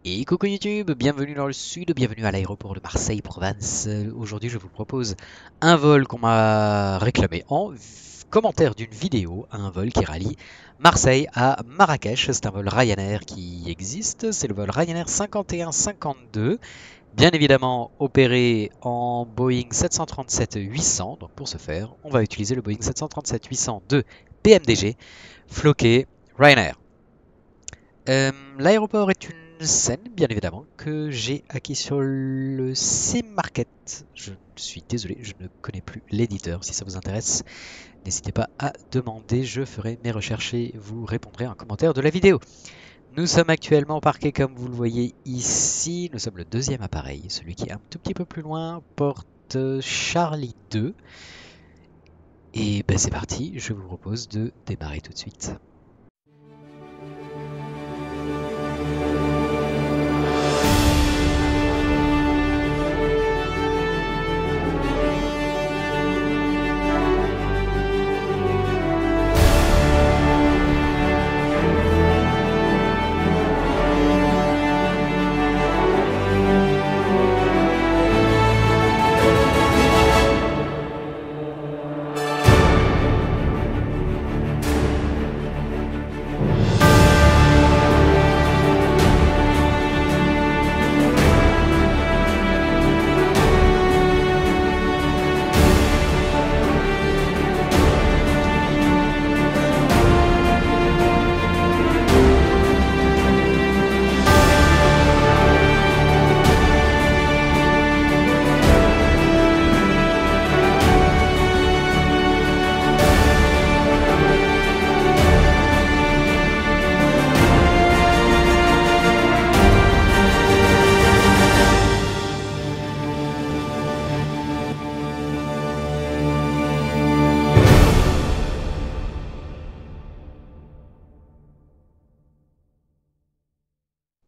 Et coucou YouTube, bienvenue dans le sud, bienvenue à l'aéroport de Marseille-Provence. Aujourd'hui je vous propose un vol qu'on m'a réclamé en commentaire d'une vidéo, un vol qui rallie Marseille à Marrakech. C'est un vol Ryanair qui existe, c'est le vol Ryanair 5152, bien évidemment opéré en Boeing 737-800. Donc pour ce faire, on va utiliser le Boeing 737-800 de PMDG, floqué Ryanair. L'aéroport est une scène, bien évidemment, que j'ai acquis sur le C-Market. Je suis désolé, je ne connais plus l'éditeur. Si ça vous intéresse, n'hésitez pas à demander. Je ferai mes recherches et vous répondrez en commentaire de la vidéo. Nous sommes actuellement parqués, comme vous le voyez ici. Nous sommes le deuxième appareil, celui qui est un tout petit peu plus loin, porte Charlie 2. Et ben c'est parti, je vous propose de démarrer tout de suite.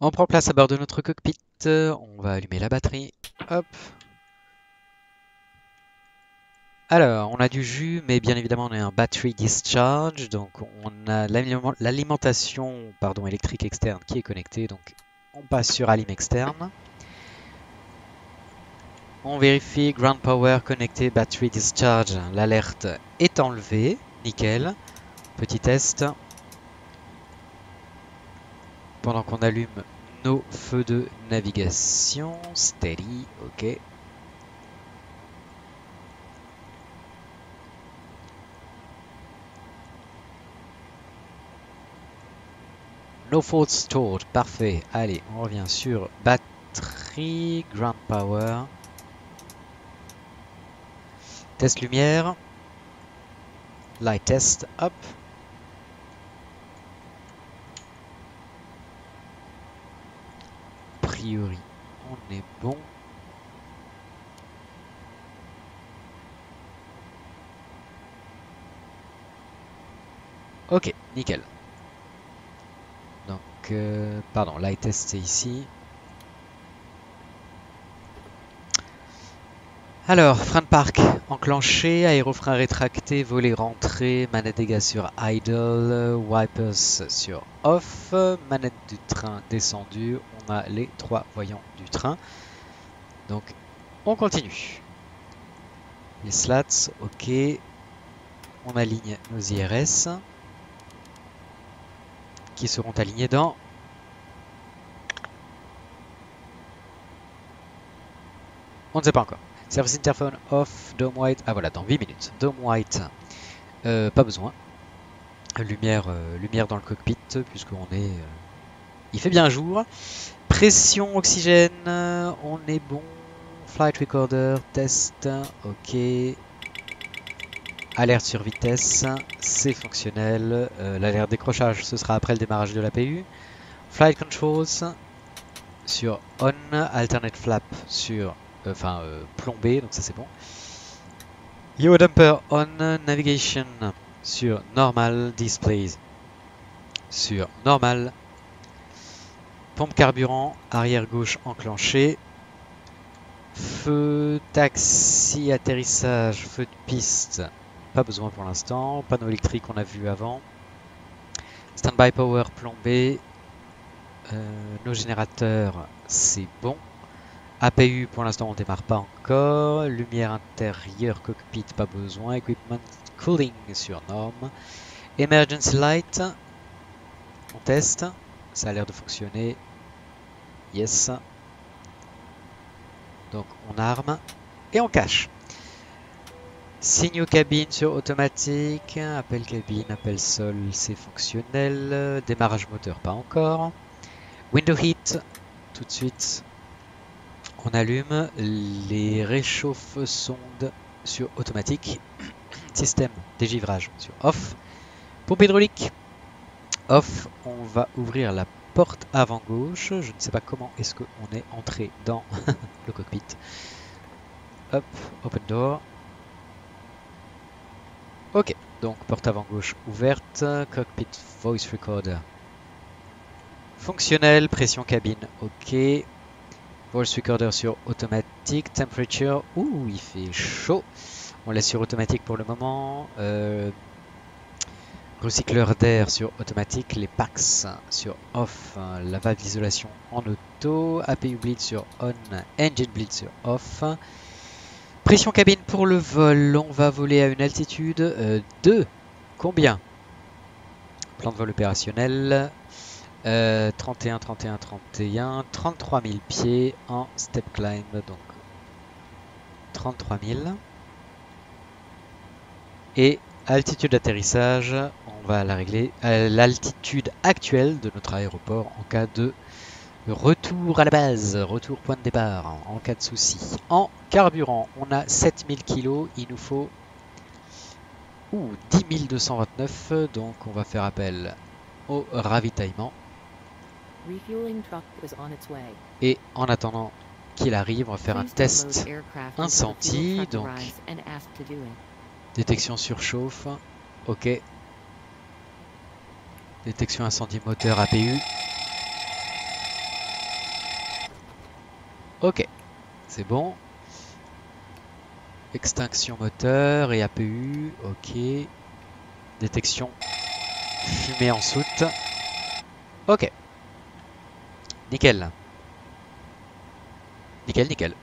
On prend place à bord de notre cockpit, on va allumer la batterie, hop. Alors, on a du jus, mais bien évidemment on a un battery discharge, donc on a l'alimentation électrique externe qui est connectée, donc on passe sur alim externe. On vérifie ground power connecté, battery discharge, l'alerte est enlevée, nickel. Petit test. Pendant qu'on allume nos feux de navigation, steady, ok. No fault stored, parfait. Allez, on revient sur batterie, ground power. Test lumière. Light test, hop. A priori, on est bon. Ok, nickel. Donc, pardon, light test c'est ici. Alors, frein de parc enclenché, aérofrein rétracté, volet rentré, manette des gaz sur idle, wipers sur off, manette du train descendue, on a les 3 voyants du train. Donc, on continue. Les slats, ok. On aligne nos IRS qui seront alignés dans... On ne sait pas encore. Service interphone off, dome white, ah voilà, dans 8 minutes. Dome white, pas besoin. Lumière dans le cockpit, puisqu'on est... il fait bien jour. Pression, oxygène, on est bon. Flight recorder, test, ok. Alerte sur vitesse, c'est fonctionnel. L'alerte décrochage, ce sera après le démarrage de l'APU. Flight controls sur on, alternate flap sur... plombé, donc ça c'est bon. Yaw dumper on, navigation sur normal, displays sur normal. Pompe carburant, arrière gauche enclenché. Feu, taxi, atterrissage, feu de piste, pas besoin pour l'instant. Panneau électrique on a vu avant. Standby power plombé. Nos générateurs, c'est bon. APU, pour l'instant, on démarre pas encore. Lumière intérieure, cockpit, pas besoin. Equipment cooling sur norme. Emergency light, on teste. Ça a l'air de fonctionner. Yes. Donc on arme et on cache. Signaux cabine sur automatique. Appel cabine, appel sol, c'est fonctionnel. Démarrage moteur, pas encore. Window heat, tout de suite. On allume les réchauffe-sondes sur automatique. Système dégivrage sur off. Pompe hydraulique off. On va ouvrir la porte avant gauche. Je ne sais pas comment est-ce qu'on est entré dans le cockpit. Hop, open door. Ok, donc porte avant gauche ouverte. Cockpit voice recorder fonctionnel. Pression cabine, ok. Voice recorder sur automatique. Temperature, ouh, il fait chaud. On laisse sur automatique pour le moment. Recycleur d'air sur automatique. Les packs sur off. La valve d'isolation en auto. APU bleed sur on. Engine bleed sur off. Pression cabine pour le vol. On va voler à une altitude de combien? Plan de vol opérationnel. 31, 31, 31. 33 000 pieds en step climb. Donc 33 000. Et altitude d'atterrissage, on va la régler à l'altitude actuelle de notre aéroport en cas de retour à la base, retour point de départ, en cas de souci. En carburant, on a 7000 kg, il nous faut 10 229, donc on va faire appel au ravitaillement. Et en attendant qu'il arrive, on va faire un test incendie, donc détection surchauffe, ok. Détection incendie moteur APU. Ok, c'est bon. Extinction moteur et APU, ok. Détection fumée en soute. Ok. Nickel. Nickel, nickel.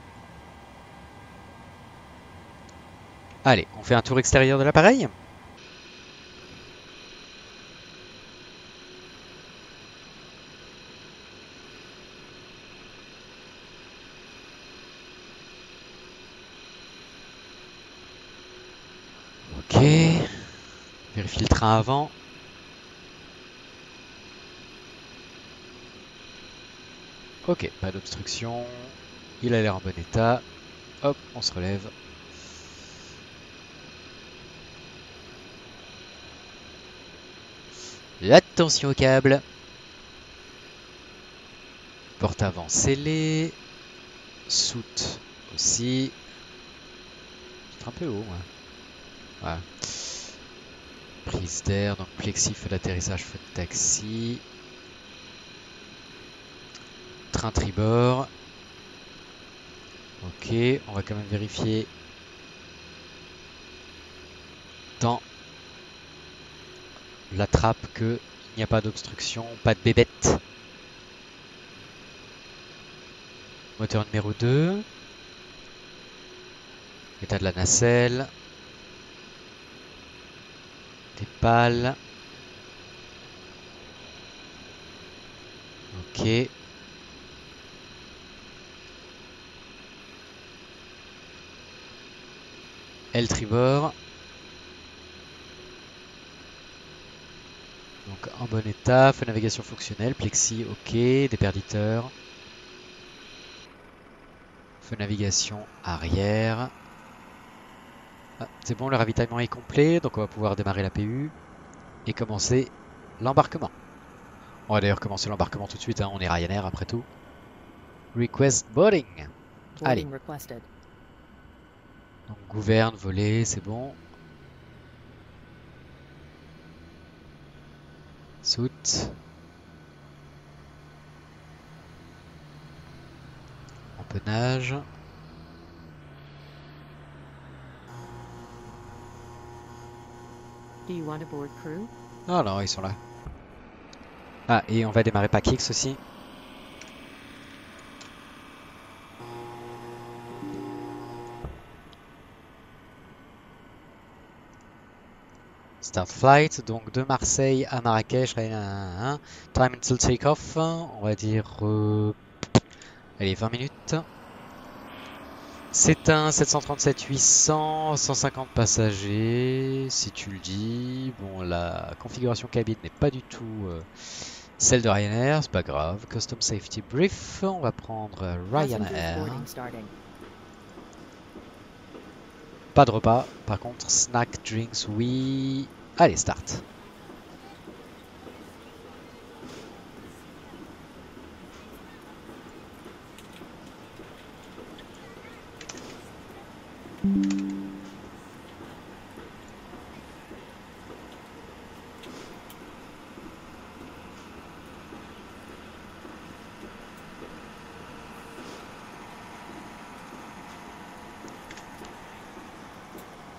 Allez, on fait un tour extérieur de l'appareil. Ok. Vérifie le train avant. Ok, pas d'obstruction. Il a l'air en bon état. Hop, on se relève. Attention au câble. Porte avant scellée. Soute aussi. C'est un peu haut, ouais. Ouais. Prise d'air, donc plexi, feu d'atterrissage, feu de taxi. Train tribord. Ok, on va quand même vérifier dans la trappe qu'il n'y a pas d'obstruction, pas de bébête. Moteur numéro 2. État de la nacelle. Des pales. Ok. Aile tribord. Donc en bon état. Feu navigation fonctionnelle. Plexi, ok. Déperditeur. Feu navigation arrière. Ah, c'est bon, le ravitaillement est complet. Donc on va pouvoir démarrer la PU. Et commencer l'embarquement. On va d'ailleurs commencer l'embarquement tout de suite. Hein. On est Ryanair après tout. Request boarding. Allez. Donc gouverne, voler, c'est bon. Soute. Empennage. Non, non, ils sont là. Ah, et on va démarrer PAX aussi. Start flight, donc de Marseille à Marrakech. Time until take-off, on va dire... allez, 20 minutes. C'est un 737-800, 150 passagers, si tu le dis. Bon, la configuration cabine n'est pas du tout celle de Ryanair, c'est pas grave. Custom Safety Brief, on va prendre Ryanair. Pas de repas, par contre, snack, drinks, oui. Allez, start.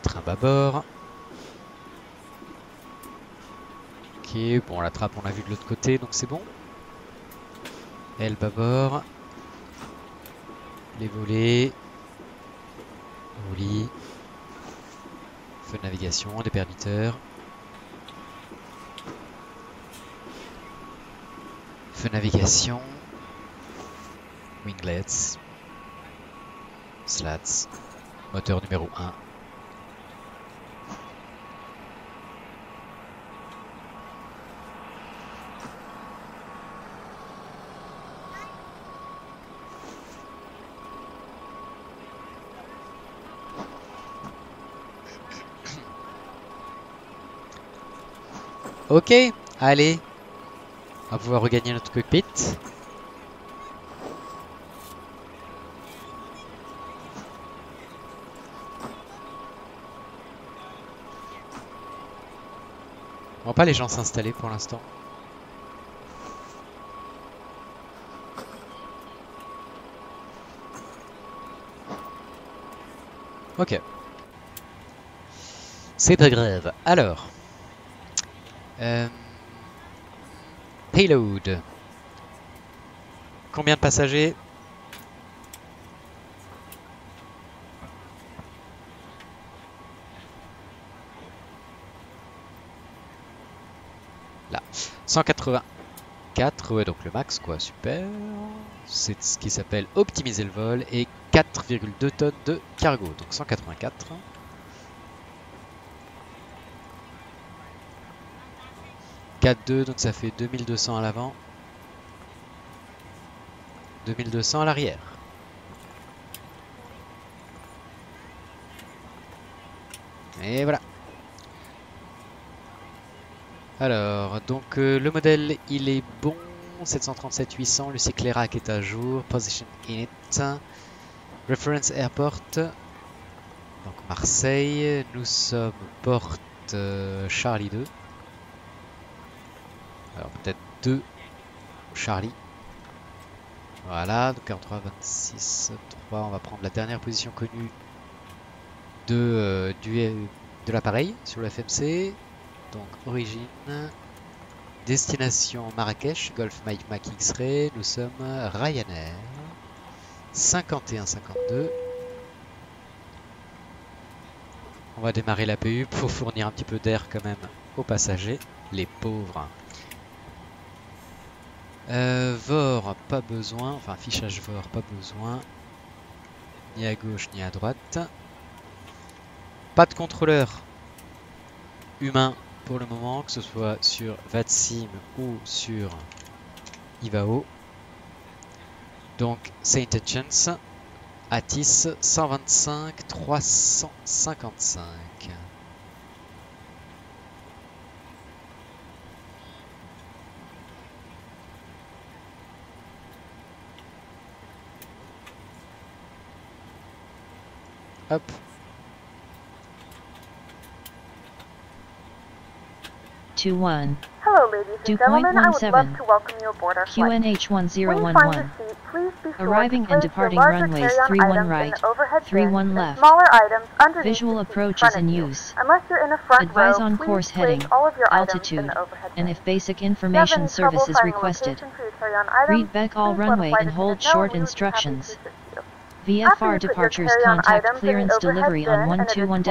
Train bâbord. Ok, bon, la trappe, on l'a vu de l'autre côté, donc c'est bon. Aile bâbord. Les volets. Roulis. Feu de navigation, des permitteurs. Feu de navigation. Winglets. Slats. Moteur numéro 1. Ok, allez. On va pouvoir regagner notre cockpit. On voit pas les gens s'installer pour l'instant. Ok. C'est pas grave. Alors. Payload. Combien de passagers? Là. 184, ouais, donc le max, quoi, super. C'est ce qui s'appelle optimiser le vol. Et 4,2 tonnes de cargo, donc 184. 4,2, donc ça fait 2200 à l'avant. 2200 à l'arrière. Et voilà. Alors, donc le modèle, il est bon. 737-800, le cycle Rack est à jour. Position init. Reference airport. Donc Marseille. Nous sommes porte Charlie 2. Alors peut-être 2 Charlie. Voilà, donc 43, 26, 3. On va prendre la dernière position connue de l'appareil sur le FMC. Donc origine, destination Marrakech, Golf Mike Mac X-Ray, nous sommes Ryanair, 51-52. On va démarrer l'APU pour fournir un petit peu d'air quand même aux passagers, les pauvres. VOR, pas besoin, enfin affichage VOR, pas besoin, ni à gauche ni à droite. Pas de contrôleur humain pour le moment, que ce soit sur VATSIM ou sur IVAO. Donc, c'est Intentions, ATIS 125 355. Hop. Hello, ladies and 2.17. gentlemen. I would love to welcome you aboard our flight. QNH When you find 1011. your seat, please be sure Arriving to and place departing your larger runways carry-on 31 items in right, the overhead 31 bins left. and smaller items underneath Visual the seat in approach front is of in you. use. Unless you're in a front Advise row, on please course place heading, all of your items in altitude, the overhead and bins. if basic If you have information any trouble service is finding a requested, location for your carry-on items, read back all please let a runway flight and hold attendant know, short and we would be happy to instructions. assist you. After VFR you put your departures carry-on contact items in the clearance overhead delivery bin on and it is full, make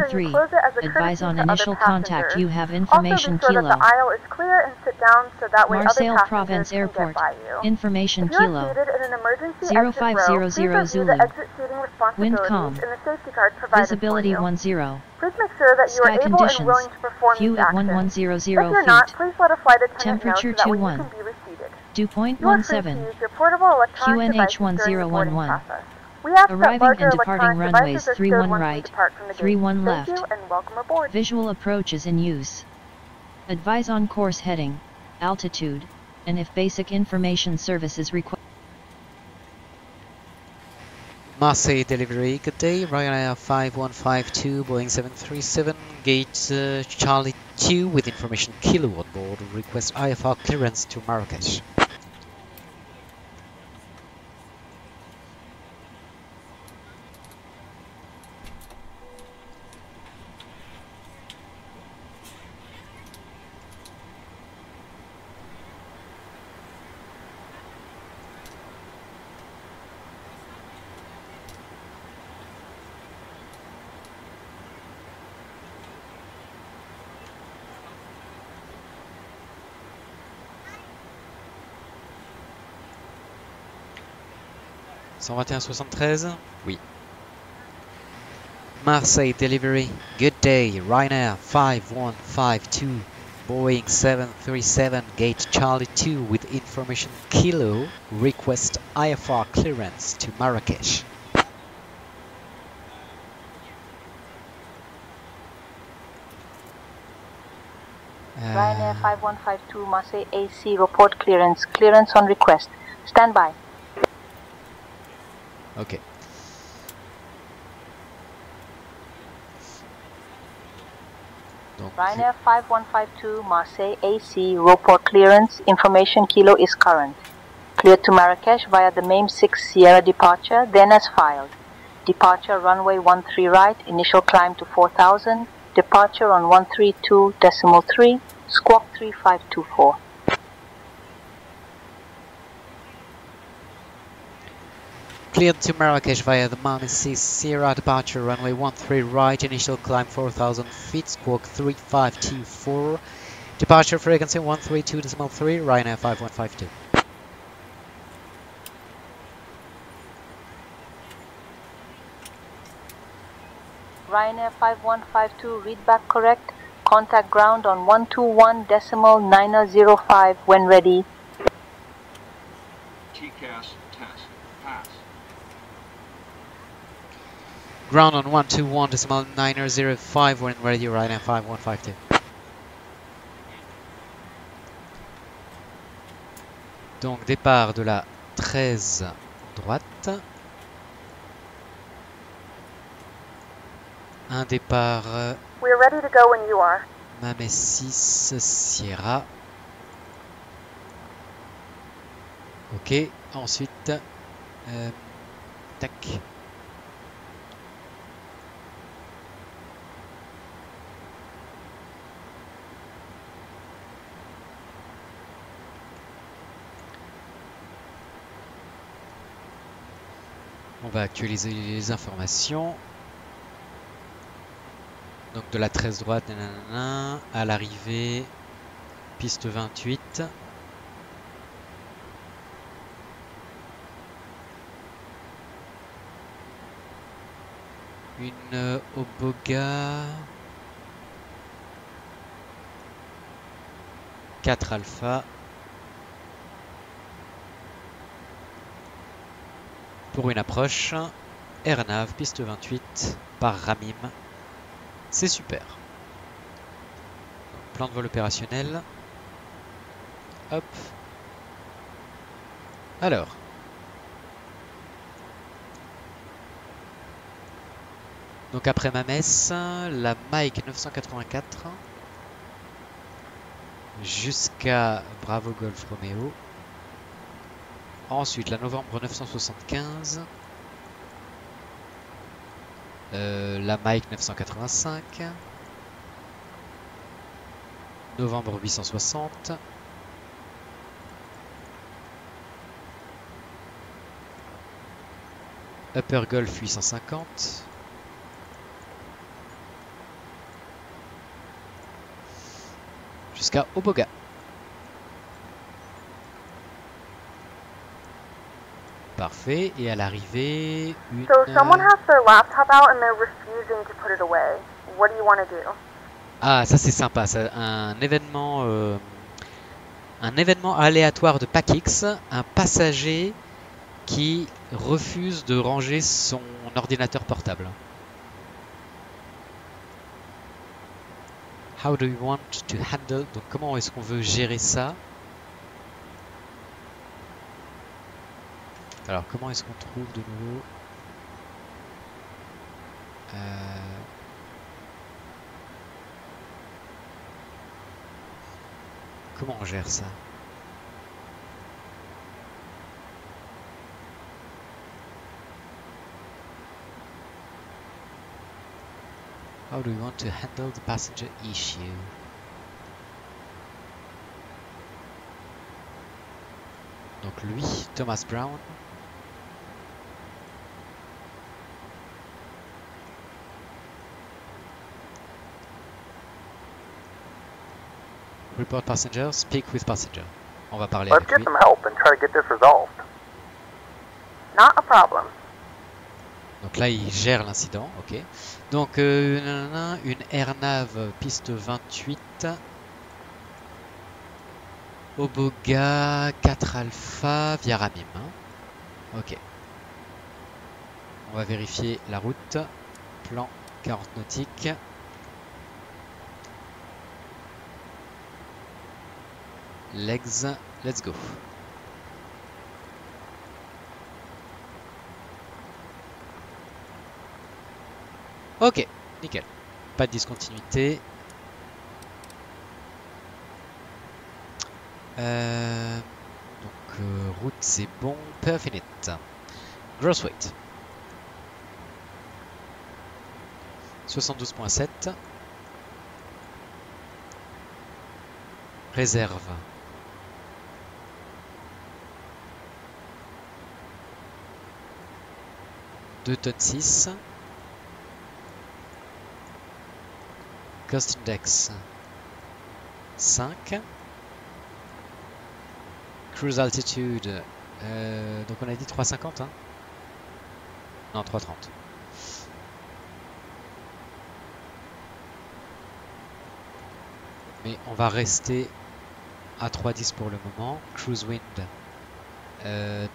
sure you 121.73. close it as a Advise courtesy on to other initial contact passengers. you have Also, be information sure that the kilo. aisle is clear and sit down so that way other Marseille passengers Provence can get Airport. by you. Information If you are kilo. seated in an emergency exit row, please 0500 review Zulu. the exit seating responsibilities Windcom. in the safety card provided Visibility for you. 10. Please make sure that you are Sky able conditions. and willing to perform View these at actions. 1100 If you're not, feet. please let a flight attendant know so Temperature that way you 21. can be reseated. Dew point You are free to 17. use your portable electronic QNH devices during the boarding 1011. process. We ask that Arriving larger and departing electronic runways devices are stowed 31 once we right, depart from the gate. 31 Thank you left. and welcome aboard. Visual approach is in use. Advise on course heading, altitude, and if basic information service is required. Marseille delivery, good day, Ryanair 5152, Boeing 737, gate Charlie 2 with information kilo on board, request IFR clearance to Marrakesh. Oui. Marseille delivery, good day, Ryanair 5152, Boeing 737, gate Charlie 2 with information kilo, request IFR clearance to Marrakesh. Ryanair 5152 Marseille AC report clearance. Clearance on request. Stand by. Ok. Donc, Ryanair 5152 Marseille AC report clearance. Information kilo is current. Cleared to Marrakesh via the MAME 6 Sierra departure, then as filed. Departure runway 13 right, initial climb to 4000. Departure on 132.3, squawk 3524. cleared to Marrakesh via the MAME 6 Sierra departure runway 13 right, initial climb 4000 feet, squawk 3524. Departure frequency 132.3, Ryanair 5152. Ryanair 5152, read back correct. Contact ground on 121.905 when ready. TCAS test pass. Ground on 121.905 when ready, Ryanair 5152. Donc départ de la 13 droite. Un départ We are ready to go when you are. MAME 6 Sierra. Ok, ensuite tac. On va actualiser les informations. Donc de la 13 droite, nanana, à l'arrivée, piste 28. Une Oboga 4 alpha. Pour une approche, AirNav, piste 28, par Ramim. C'est super. Donc, plan de vol opérationnel. Hop. Alors. Donc après ma messe, la Mike 984 jusqu'à Bravo Golf Romeo. Ensuite, la novembre 975. La Mike 985. Novembre 860. Upper Gulf 850. Jusqu'à Oboga. Parfait. Et à l'arrivée, une... So someone has their laptop out and they're refusing to put it away. What do you want to do? Ah, ça c'est sympa. Ça, un événement aléatoire de PACX. Un passager qui refuse de ranger son ordinateur portable. How do you want to handle? Donc comment est-ce qu'on veut gérer ça? Alors comment est-ce qu'on trouve de nouveau comment on gère ça? How do you want to handle the passenger issue? Donc lui, Thomas Brown. Report passenger, speak with passenger. On va parler Let's avec get lui. some help and try to get this resolved. Not a problem. Donc là, il gère l'incident, ok. Donc, une AirNav piste 28. Oboga 4 Alpha via Ramim. Hein. Ok. On va vérifier la route. Plan 40 nautiques. Legs, let's go. Ok, nickel. Pas de discontinuité. Route c'est bon. Perfinite. Gross weight. 72.7. Réserve. Deux tonnes 6. Cost Index 5. Cruise Altitude, donc on a dit 350 hein. Non, 330. Mais on va rester à 310 pour le moment. Cruise Wind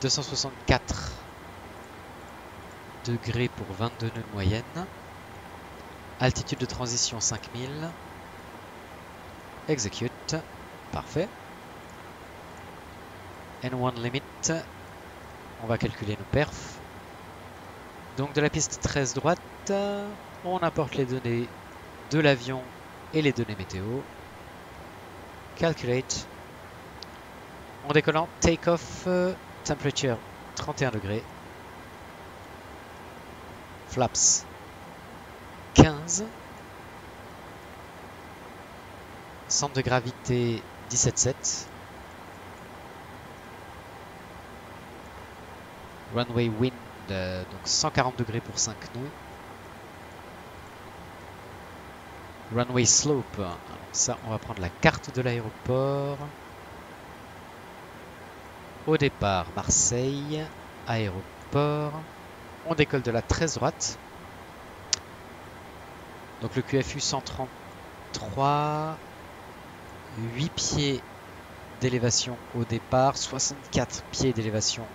264 degrés pour 22 nœuds de moyenne. Altitude de transition 5000. Execute. Parfait. N1 limit. On va calculer nos perfs. Donc de la piste 13 droite, on importe les données de l'avion et les données météo. Calculate. En décollant, take off, temperature 31 degrés. Flaps 15. Centre de gravité 17,7. Runway wind, donc 140 degrés pour 5 nœuds. Runway slope, alors ça on va prendre la carte de l'aéroport. Au départ, Marseille, aéroport. On décolle de la 13 droite. Donc le QFU 133, 8 pieds d'élévation au départ, 64 pieds d'élévation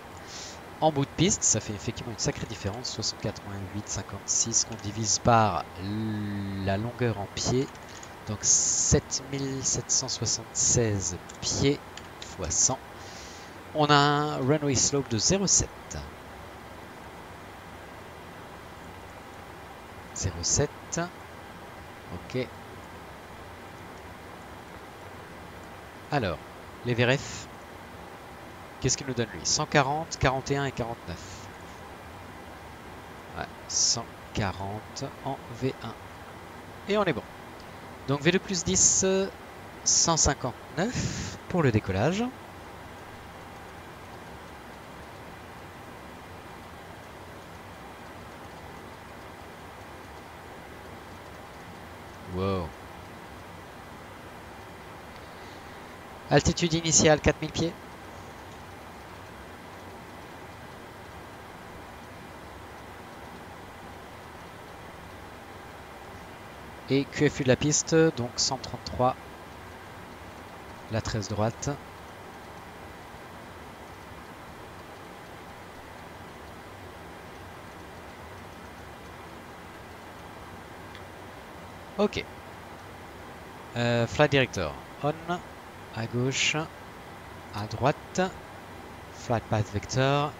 en bout de piste. Ça fait effectivement une sacrée différence, 64 moins 8, 56, qu'on divise par la longueur en pieds. Donc 7776 pieds fois 100. On a un runway slope de 0,7. 0,7. Ok. Alors, les VRF. Qu'est-ce qu'il nous donne lui? 140, 41 et 49. Ouais, 140 en V1. Et on est bon. Donc V2 plus 10, 159 pour le décollage. Wow. Altitude initiale 4000 pieds. Et QFU de la piste, donc 133, la 13 droite. Ok. Flight Director, on, à gauche, à droite. Flight Path Vector,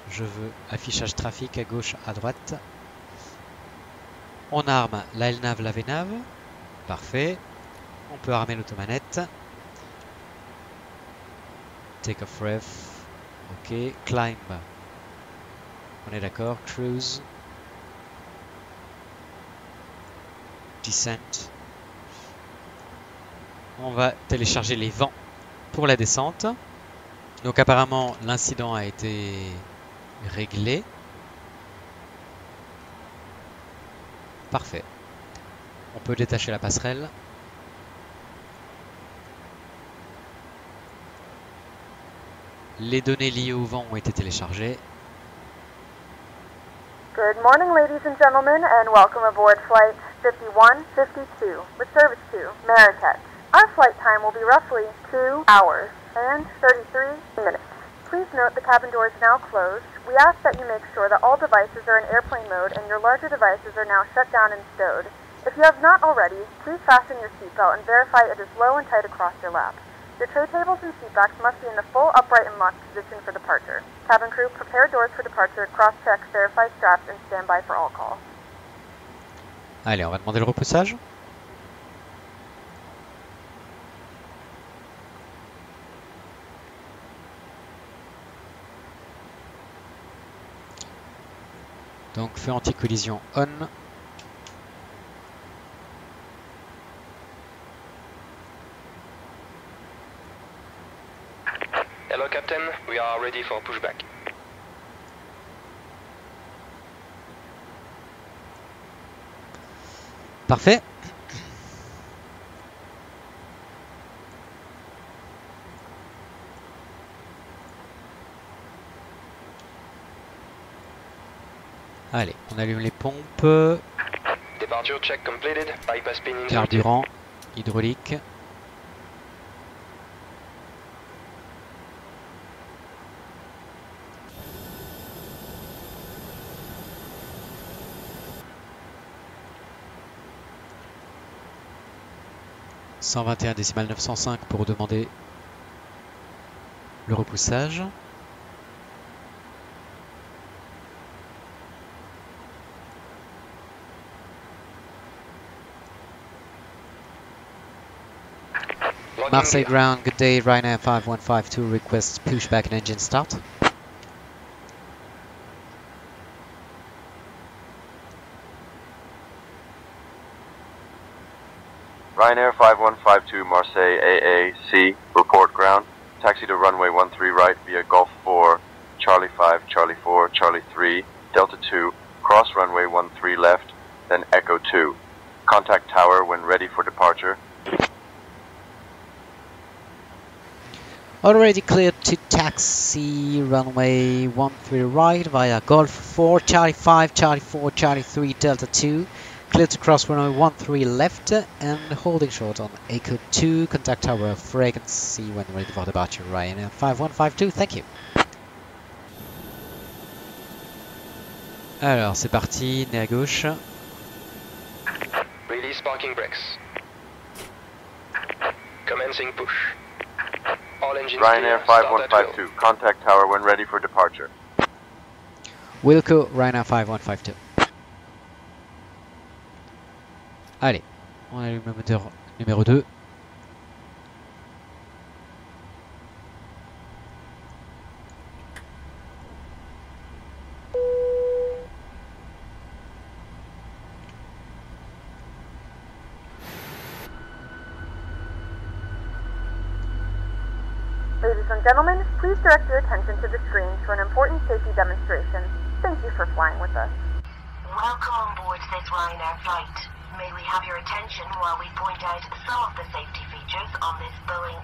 je veux affichage trafic à gauche, à droite. On arme la LNAV, la VNAV. Parfait. On peut armer l'automanette. Take off ref. Ok. Climb. On est d'accord. Cruise. Descent. On va télécharger les vents pour la descente. Donc apparemment l'incident a été réglé. Parfait. On peut détacher la passerelle. Les données liées au vent ont été téléchargées. Good morning, ladies and gentlemen, and welcome aboard Flight 5152 with service to Marrakech. Our flight time will be roughly 2 hours and 33 minutes. Please note the cabin door is now closed. We ask that you make sure that all devices are in airplane mode and your larger devices are now shut down and stowed. If you have not already, please fasten your seatbelt and verify it is low and tight across your lap. Your tray tables and seatbacks must be in the full upright and locked position for departure. Cabin crew, prepare doors for departure, cross-check, verify straps, and stand by for all call. Allez, on va demander le repoussage. Donc feu anti-collision on. Hello Captain, we are ready for pushback. Parfait. Allez, on allume les pompes. Departure check completed, bypass pin inserted. Carburant, hydraulique. « 121,905 pour demander le repoussage. Marseille ground, good day, Ryanair 5152 requests pushback and engine start. Ryanair 5152 Marseille AAC, report ground. Taxi to runway 13 right via Gulf 4, Charlie 5, Charlie 4, Charlie 3, Delta 2, cross runway 13 left, then Echo 2. Contact tower when ready for departure. Already cleared to taxi runway 13 right via Golf 4, Charlie 5, Charlie 4, Charlie 3, Delta 2. Cleared to cross runway 13 left and holding short on Echo 2. Contact tower frequency when ready for departure. Ryanair 5152, thank you. Alors c'est parti, nez à gauche. Release parking brakes. Commencing push. All engines Ryanair clear, start at 5152, contact tower when ready for departure. Wilco, Ryanair 5152. Allez, on allume le moteur numéro 2. and gentlemen, please direct your attention to the screens for an important safety demonstration. Thank you for flying with us. Welcome on board this Ryanair flight. May we have your attention while we point out some of the safety features on this Boeing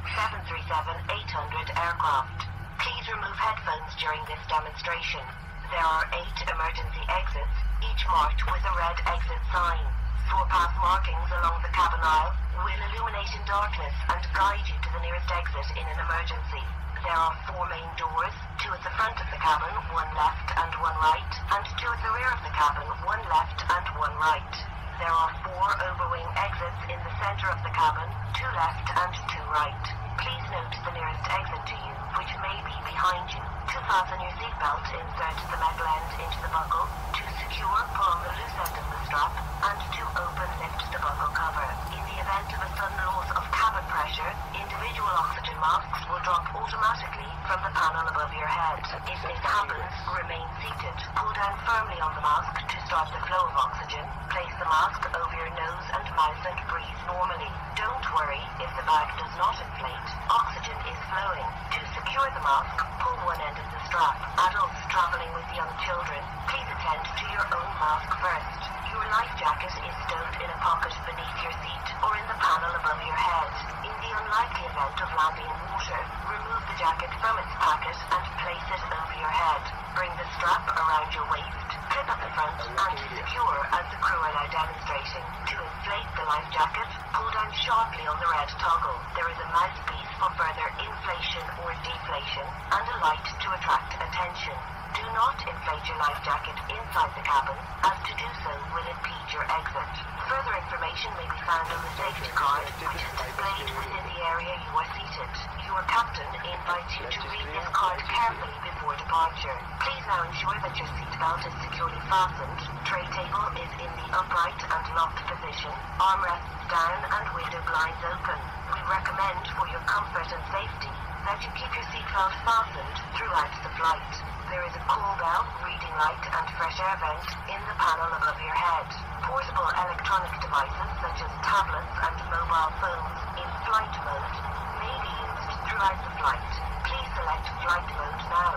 737-800 aircraft. Please remove headphones during this demonstration. There are 8 emergency exits, each marked with a red exit sign. 4-path markings along the cabin aisle will illuminate in darkness and guide you to the nearest exit in an emergency. There are 4 main doors, 2 at the front of the cabin, 1 left and 1 right, and 2 at the rear of the cabin, 1 left and 1 right. There are 4 overwing exits in the center of the cabin, 2 left and 2 right. Please note the nearest exit to you, which may be behind you. To fasten your seatbelt, insert the metal end into the buckle. To secure, pull on the loose end of the strap, and to open, lift the buckle cover. In the event of a sudden loss of cabin pressure, individual oxygen masks will drop automatically from the panel above your head. If this happens, remain seated. Pull down firmly on the mask to start the flow of oxygen. Place the mask over your nose and mouth and breathe normally. Don't worry if the bag does not inflate. Oxygen is flowing. To secure the mask, pull one end of the strap. Adults traveling with young children, please attend to your own mask first. Your life jacket is stowed in a pocket beneath your seat or in the panel above your head. In the unlikely event of landing in water, remove the jacket from its packet and place it over your head. Bring the strap around your waist, clip at the front and secure as the crew are now demonstrating. To inflate the life jacket, pull down sharply on the red toggle. There is a mouthpiece for further inflation or deflation and a light to attract attention. Do not inflate your life jacket inside the cabin, as to do so will impede your exit. Further information may be found on the safety card, which is displayed within the area you are seated. Your captain invites you to read this card carefully before departure. Please now ensure that your seatbelt is securely fastened, tray table is in the upright and locked position, armrests down and window blinds open. We recommend for your comfort and safety that you keep your seatbelt fastened throughout the flight. There is a call bell, reading light and fresh air vent in the panel above your head. Portable electronic devices such as tablets and mobile phones in flight mode may be used throughout the flight. Please select flight mode now.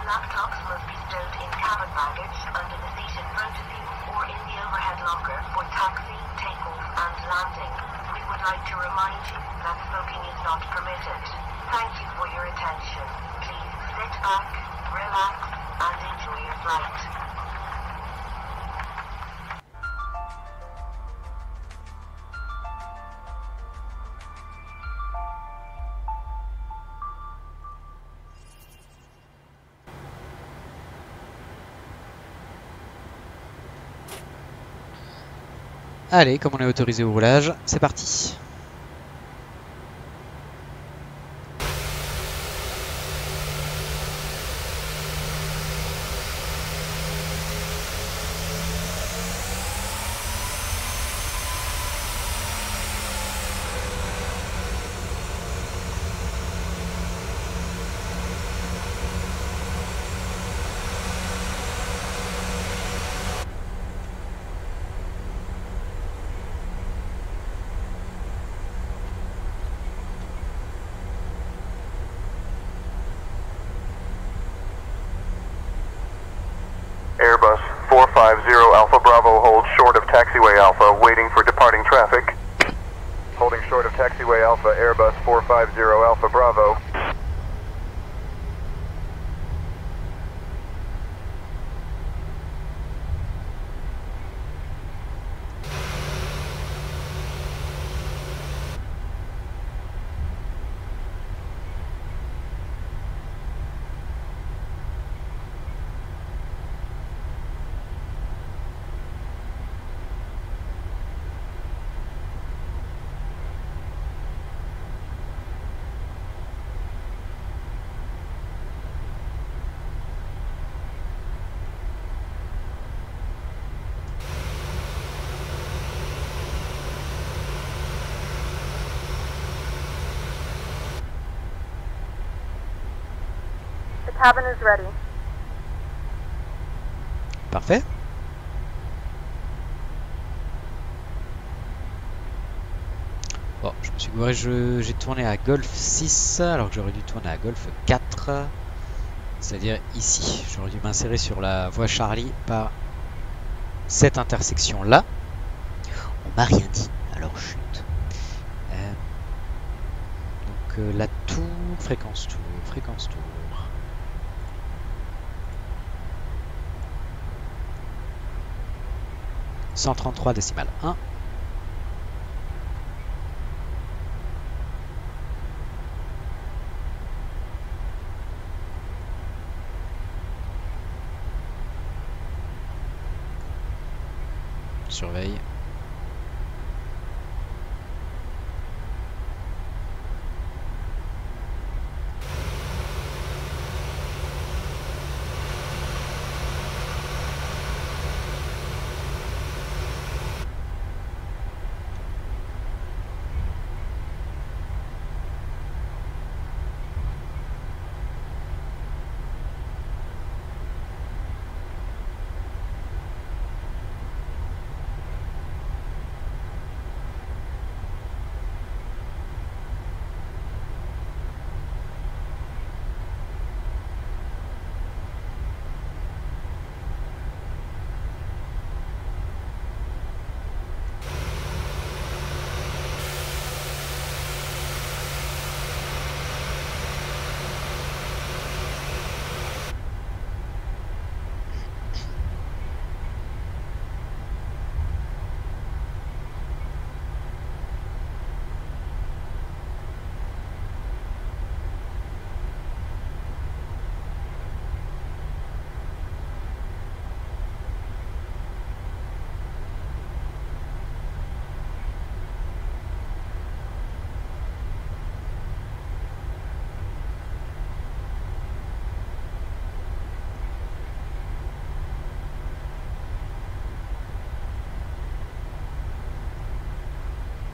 Laptops must be stowed in cabin baggage under the seat in front of you or in the overhead locker for taxi, takeoff and landing. We would like to remind you that smoking is not permitted. Thank you for your attention. Please sit back, relax, and enjoy your flight. Allez, comme on est autorisé au roulage, c'est parti. Airbus 450 Alpha Bravo holds short of taxiway Alpha, waiting for departing traffic. Holding short of taxiway Alpha, Airbus 450 Alpha Bravo. The cabin is ready. Bon, je me suis gouré, j'ai tourné à Golf 6 alors que j'aurais dû tourner à Golf 4. C'est-à-dire ici. J'aurais dû m'insérer sur la voie Charlie par cette intersection-là. On m'a rien dit, alors chut. Donc la tour, fréquence tour. 133 décimales 1. Surveille.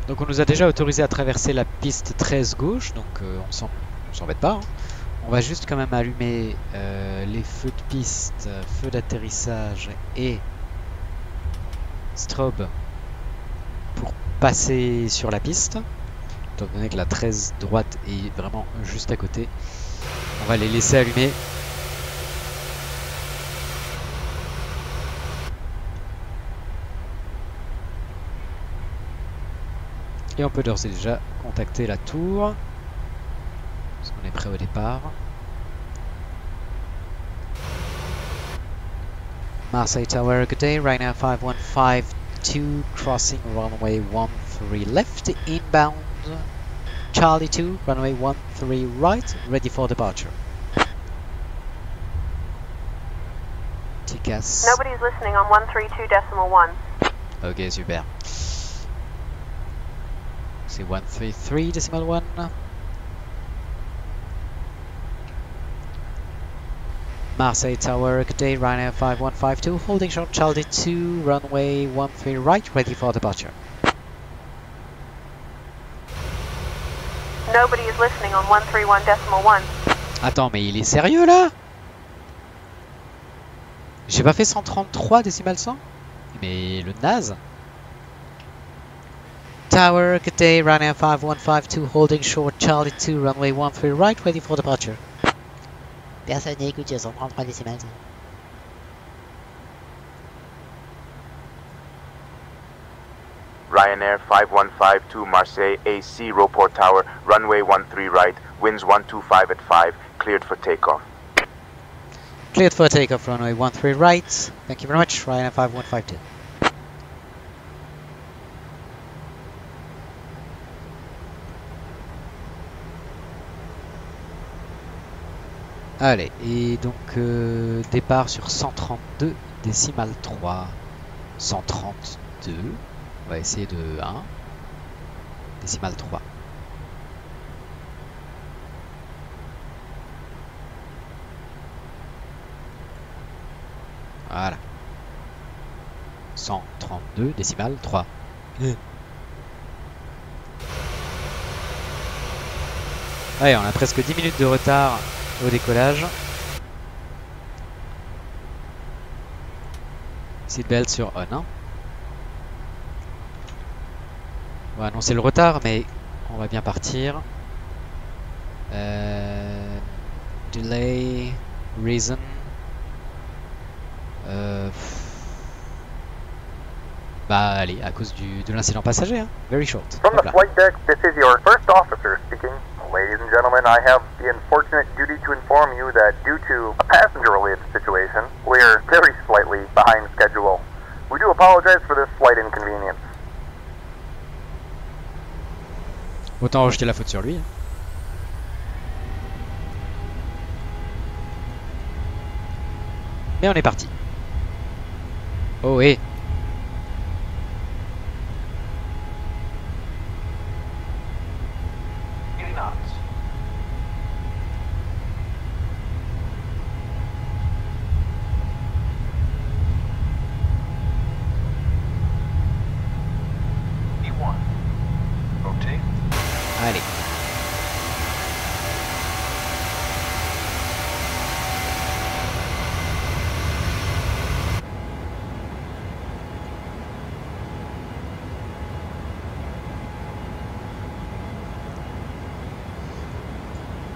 Donc on nous a déjà autorisé à traverser la piste 13 gauche, donc on s'embête pas. Hein. On va juste quand même allumer les feux de piste, feux d'atterrissage et strobe pour passer sur la piste. Étant donné que la 13 droite est vraiment juste à côté, on va les laisser allumer. Et on peut d'ores et déjà contacter la tour, parce qu'on est prêt au départ. Marseille Tower, good day, right now 5152, crossing runway 13 left, inbound, Charlie 2, runway 13 right, ready for departure. TCAS. Nobody's listening on 132.1. Ok, super. C'est 133.1. Marseille Tower, good day, Ryanair 5152, holding short Charlie 2, runway 13 right, ready for departure. Nobody is listening on 131.1. Attends, mais il est sérieux là? J'ai pas fait 133 décimales 100? Mais le naze. Tower, good day, Ryanair 5152, holding short Charlie 2, runway 13 right, ready for departure. Personne n'écoute 133 décimales. Ryanair 5152 Marseille AC Roport Tower, runway 13 right, winds 125 at 5, cleared for takeoff. Cleared for takeoff, runway 13 right. Thank you very much, Ryanair 5152. Allez, et donc départ sur 132 décimales 3. 132. On va essayer de 1. Décimale 3. Voilà. 132 décimales 3. Allez, on a presque 10 minutes de retard au décollage. Seatbelt sur on. Hein. On va annoncer le retard, mais on va bien partir. Delay, reason. Bah allez, à cause de l'incident passager, hein. Very short. From Hop the là. flight deck, this is your first officer speaking. Ladies and gentlemen, I have the unfortunate duty to inform you that due to a passenger-related situation, we're very slightly behind schedule. We do apologize for this slight inconvenience. Autant rejeter la faute sur lui. Mais on est parti. Oh et allez.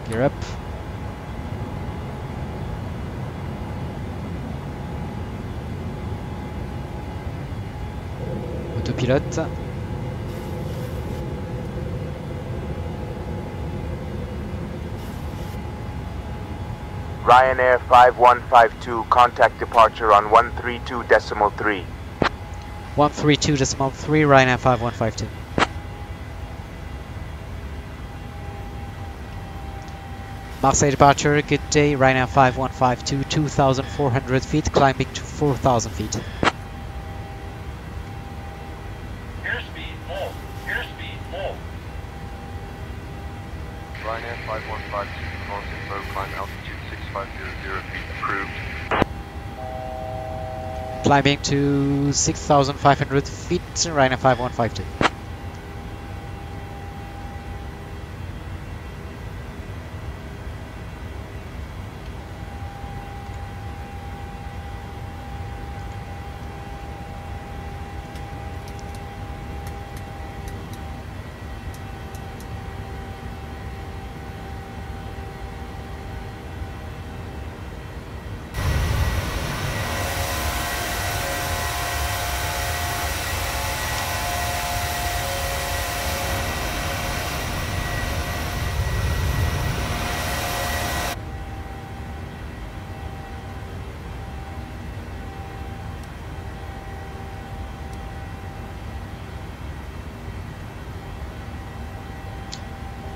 Gear up. Autopilote. Ryanair 5152, contact departure on 132.3. 132.3, Ryanair 5152. Marseille departure, good day, Ryanair 5152, 2,400 feet, climbing to 4,000 feet. Airspeed full. Airspeed full. Ryanair 5152, crossing low climb altitude 6500 feet, approved. Climbing to 6,500 feet, Ryanair 5152.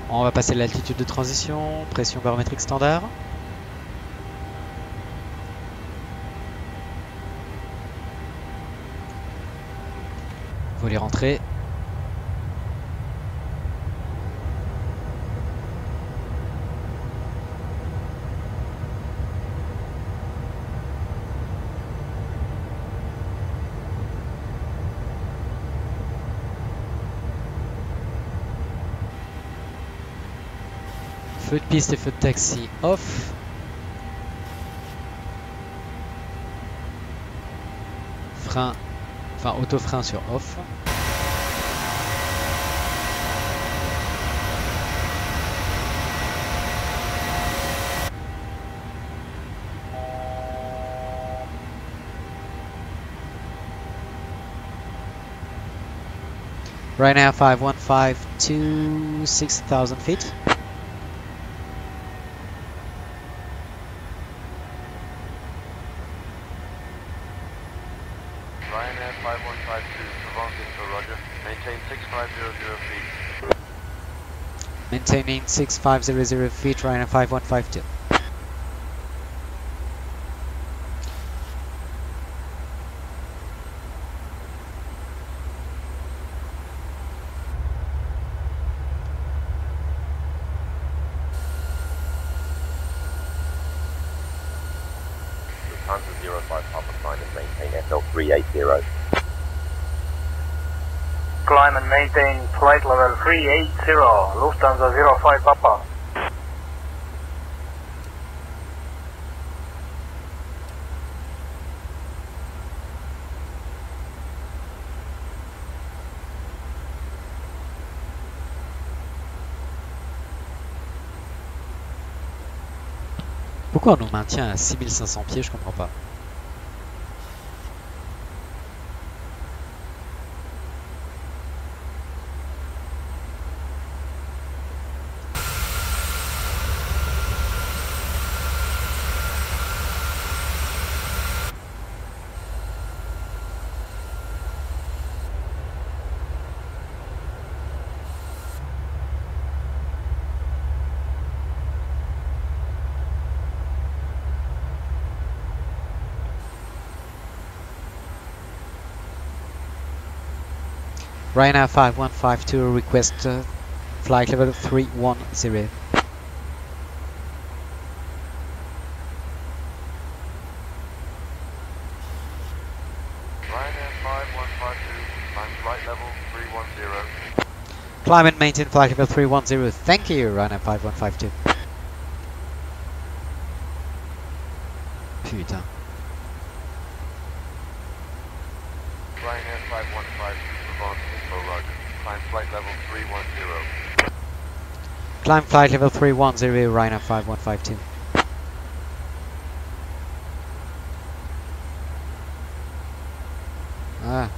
On va passer l'altitude de transition, pression barométrique standard. Volet rentrée. Feu de piste et feu de taxi off. Frein, enfin auto-frein sur off. Ryanair 5152, 6,000 feet. Ryanair 5152, Provence Info, roger. Maintain 6500 feet. Maintaining 6500 feet, Ryanair 5152. Lufthansa 05 Papa climb and maintain SL 380. Climb and maintain flight level 380, Lufthansa 05 Papa. Pourquoi on nous maintient à 6500 pieds, je comprends pas. Ryanair 5152 request flight level 310. Ryanair 5152, climb flight level 310. Climb and maintain flight level 310. Thank you, Ryanair 5152. Putain. Ryanair 5152, advance info roger. Climb flight level 310. Climb flight level 310, Ryanair 5152. Ah.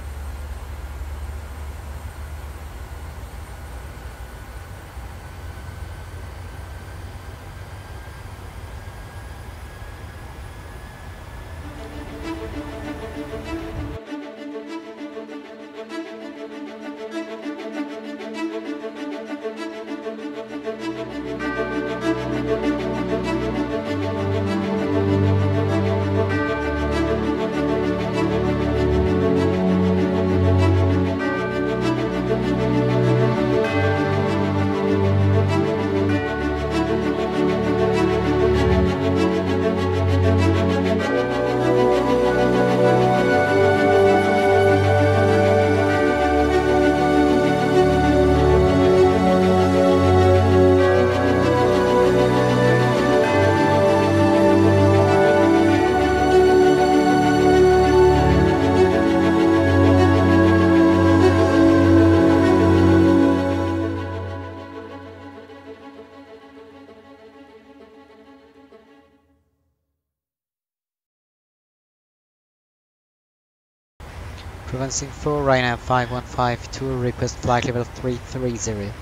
Provincing 4, Ryanair 5152, request flight level 330.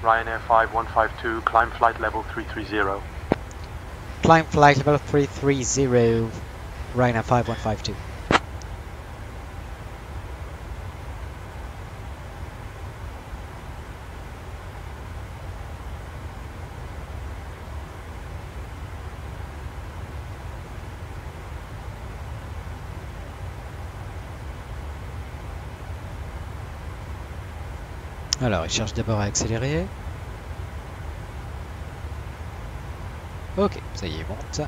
Ryanair 5152, climb flight level 330. Climb flight level 330, Ryanair 5152. Alors, il cherche d'abord à accélérer. Ok, ça y est, il monte.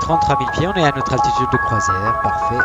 33 000 pieds, on est à notre altitude de croisière, parfait.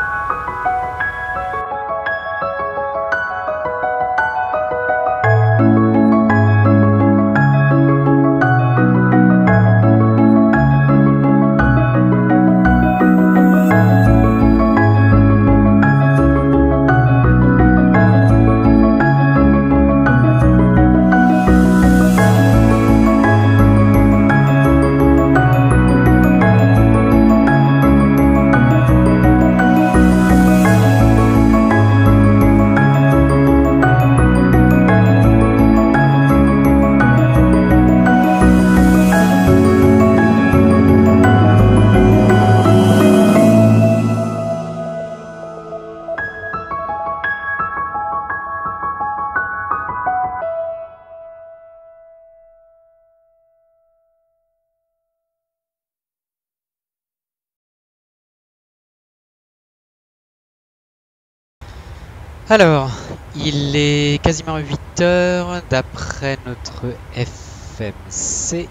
Alors, il est quasiment 8 heures d'après notre FMC.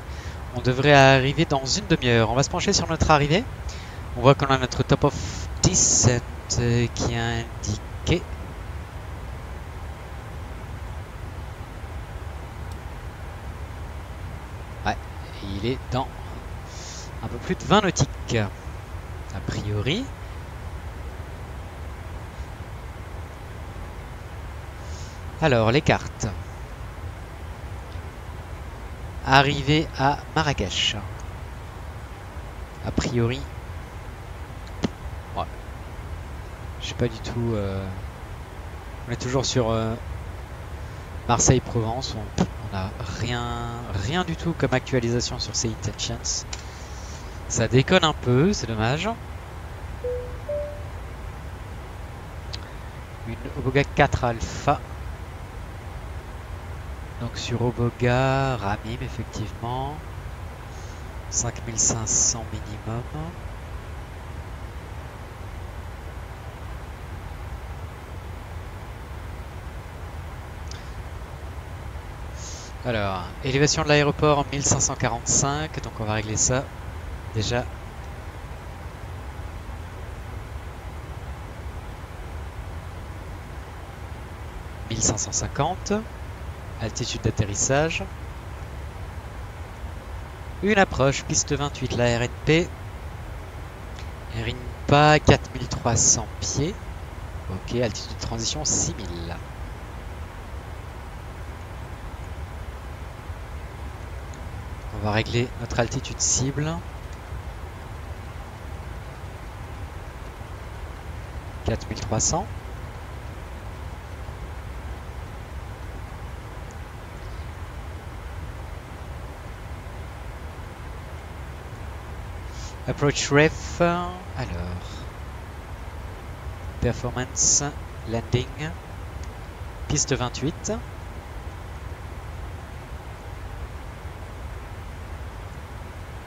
On devrait arriver dans une demi-heure. On va se pencher sur notre arrivée. On voit qu'on a notre top of descent qui est indiqué. Ouais, il est dans un peu plus de 20 nautiques, a priori. Alors, les cartes. Arrivé à Marrakech. A priori. Ouais. Je sais pas du tout. On est toujours sur Marseille-Provence. On a rien du tout comme actualisation sur ces intentions. Ça déconne un peu, c'est dommage. Une Oboga 4 Alpha. Donc sur Oboga, Ramim effectivement. 5500 minimum. Alors, élévation de l'aéroport 1545, donc on va régler ça déjà. « 1550 ». Altitude d'atterrissage. Une approche, piste 28, la RNP. RINPA 4300 pieds. Ok, altitude de transition 6000. On va régler notre altitude cible. 4300. Approach ref, alors, performance, landing, piste 28,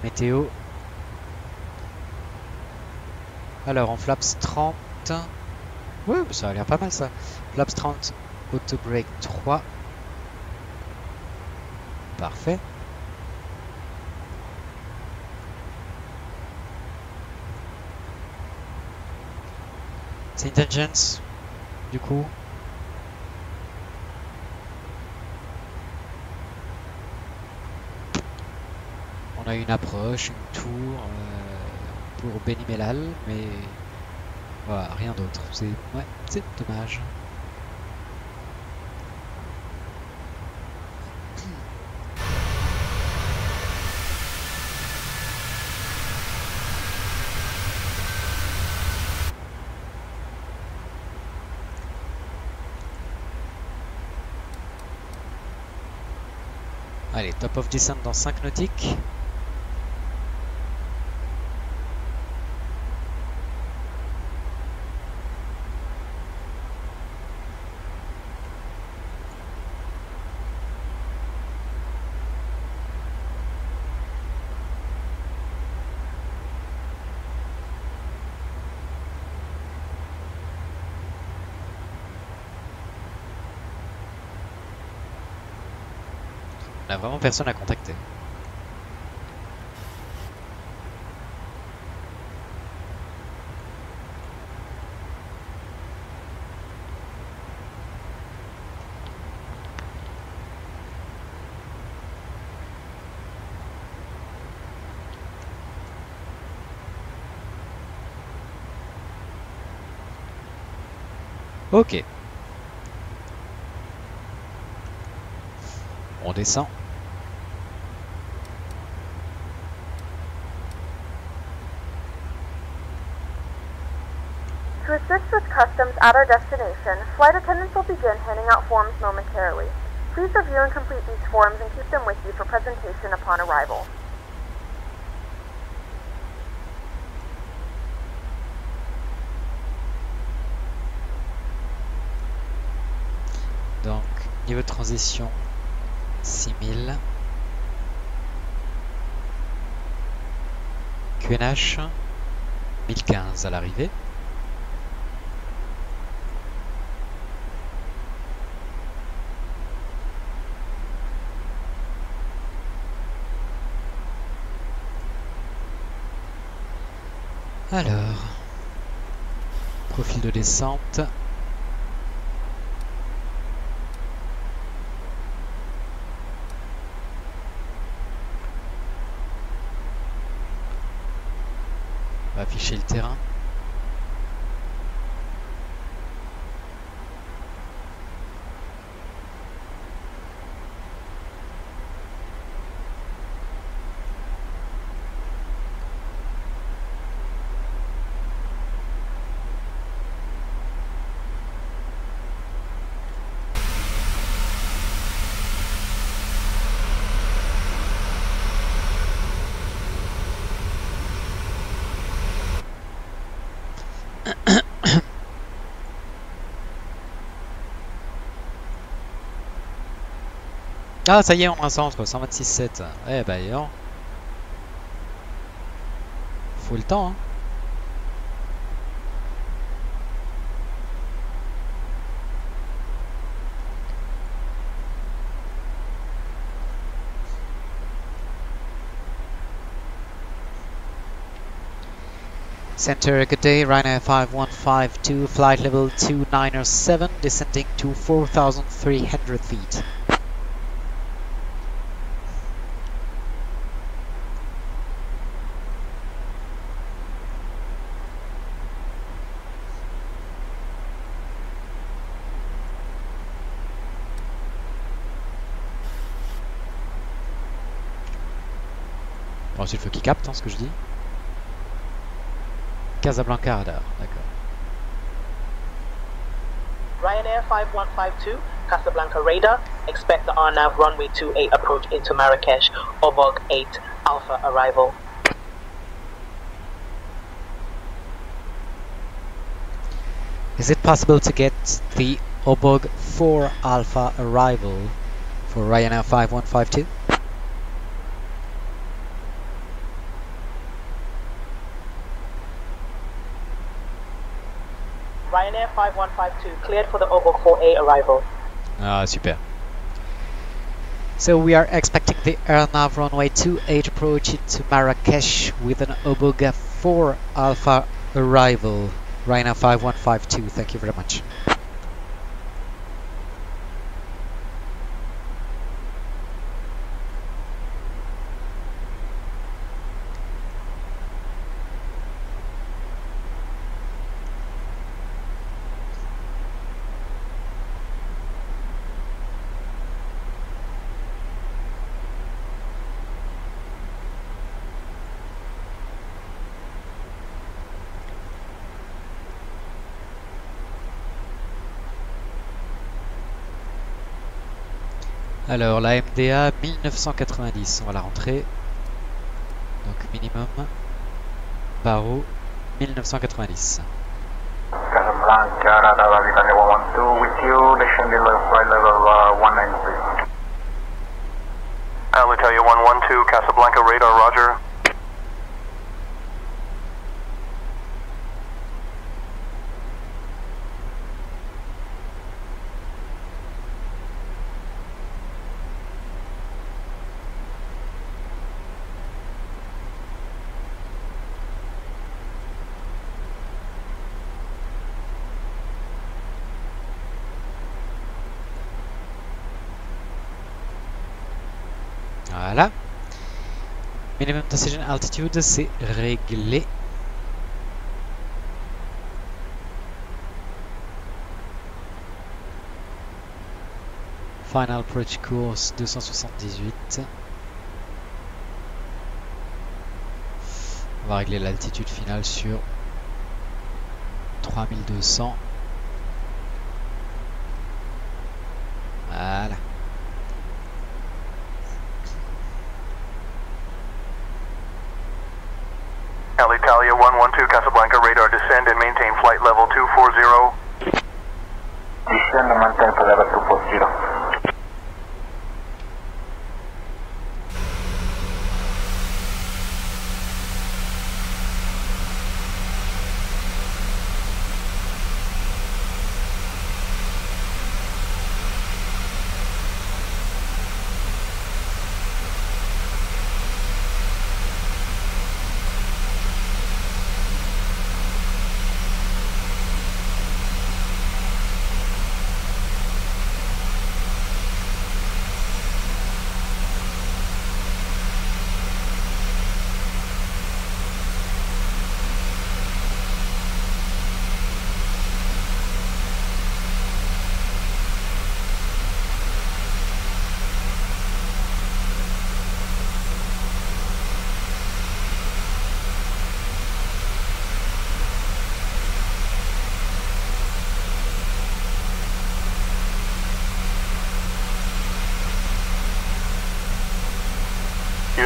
météo, alors en flaps 30, ouais ça a l'air pas mal ça, flaps 30, auto brake 3, parfait. C'est Intentions, du coup. On a une approche, une tour pour Beni Mellal, mais voilà, rien d'autre. C'est dommage. Allez, top of descent dans 5 nautiques. On n'a vraiment personne à contacter. Ok. On descend. To assist with customs at our destination, flight attendants will begin handing out forms momentarily. Please review and complete these forms and keep them with you for presentation upon arrival. Donc, niveau de transition 6000. QNH 1015 à l'arrivée. Alors, profil de descente. afficher le terrain. Ah, ça y est, on a un centre, 126,7. Eh bah, non. Faut le temps, hein. Center, good day, Ryanair 5152, flight level 297, descending to 4,300 feet. Bon, c'est le feu qui capte, hein, ce que je dis. Casablanca radar, d'accord. Ryanair 5152, Casablanca radar. Expect the RNAV runway 28 approach into Marrakesh, Obog 8 Alpha arrival. Is it possible to get the Obog 4 Alpha arrival for Ryanair 5152? Ryanair 5152 cleared for the Obog 4A arrival. Ah, super. So we are expecting the AirNav runway 28 approach into Marrakesh with an Obog 4 Alpha arrival. Ryanair 5152, thank you very much. Alors la MDA 1990, on va la rentrer. Donc minimum barreau 1990. Casablanca, radar Avitane 112 with you, descending flight level 193. Alitalia 112, Casablanca radar, roger. Voilà. Minimum decision altitude, c'est réglé. Final approach course 278. On va régler l'altitude finale sur 3200. Voilà. Alitalia 112, Casablanca radar, descend and maintain flight level 240. Descend and maintain flight level 240.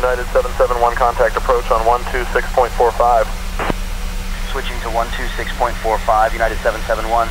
United 771 contact approach on 126.45. Switching to 126.45, United 771.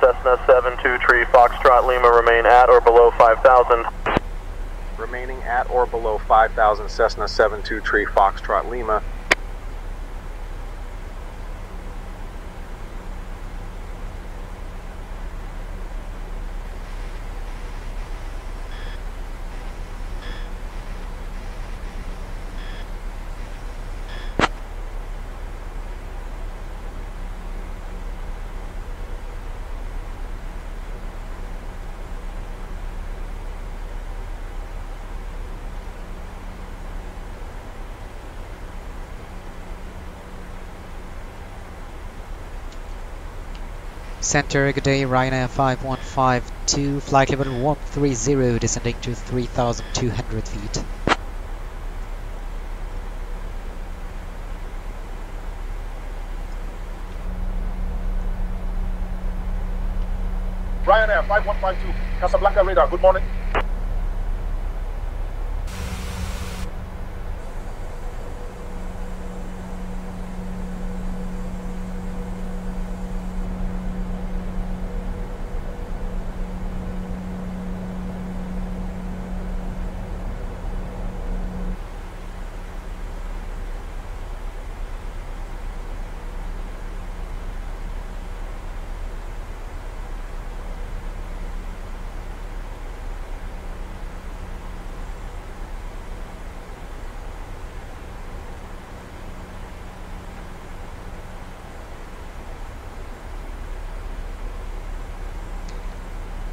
Cessna 723 Foxtrot Lima remain at or below 5,000. Remaining at or below 5,000 Cessna 723 Foxtrot Lima. Center, good day, Ryanair 5152, flight level 130, descending to 3,200 feet. Ryanair 5152, Casablanca radar, good morning.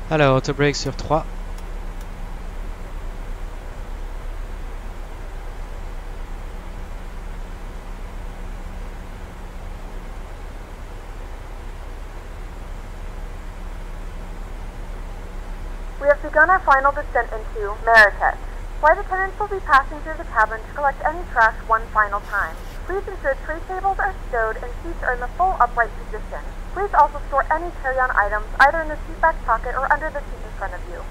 Alors, auto-break sur 3. We have begun our final descent into Marrakech. Flight attendants will be passing through the cabin to collect any trash one final time. Please ensure tray tables are stowed and seats are in the full upright position. Please also store any carry-on items either in the seat back pocket or under the seat in front of you.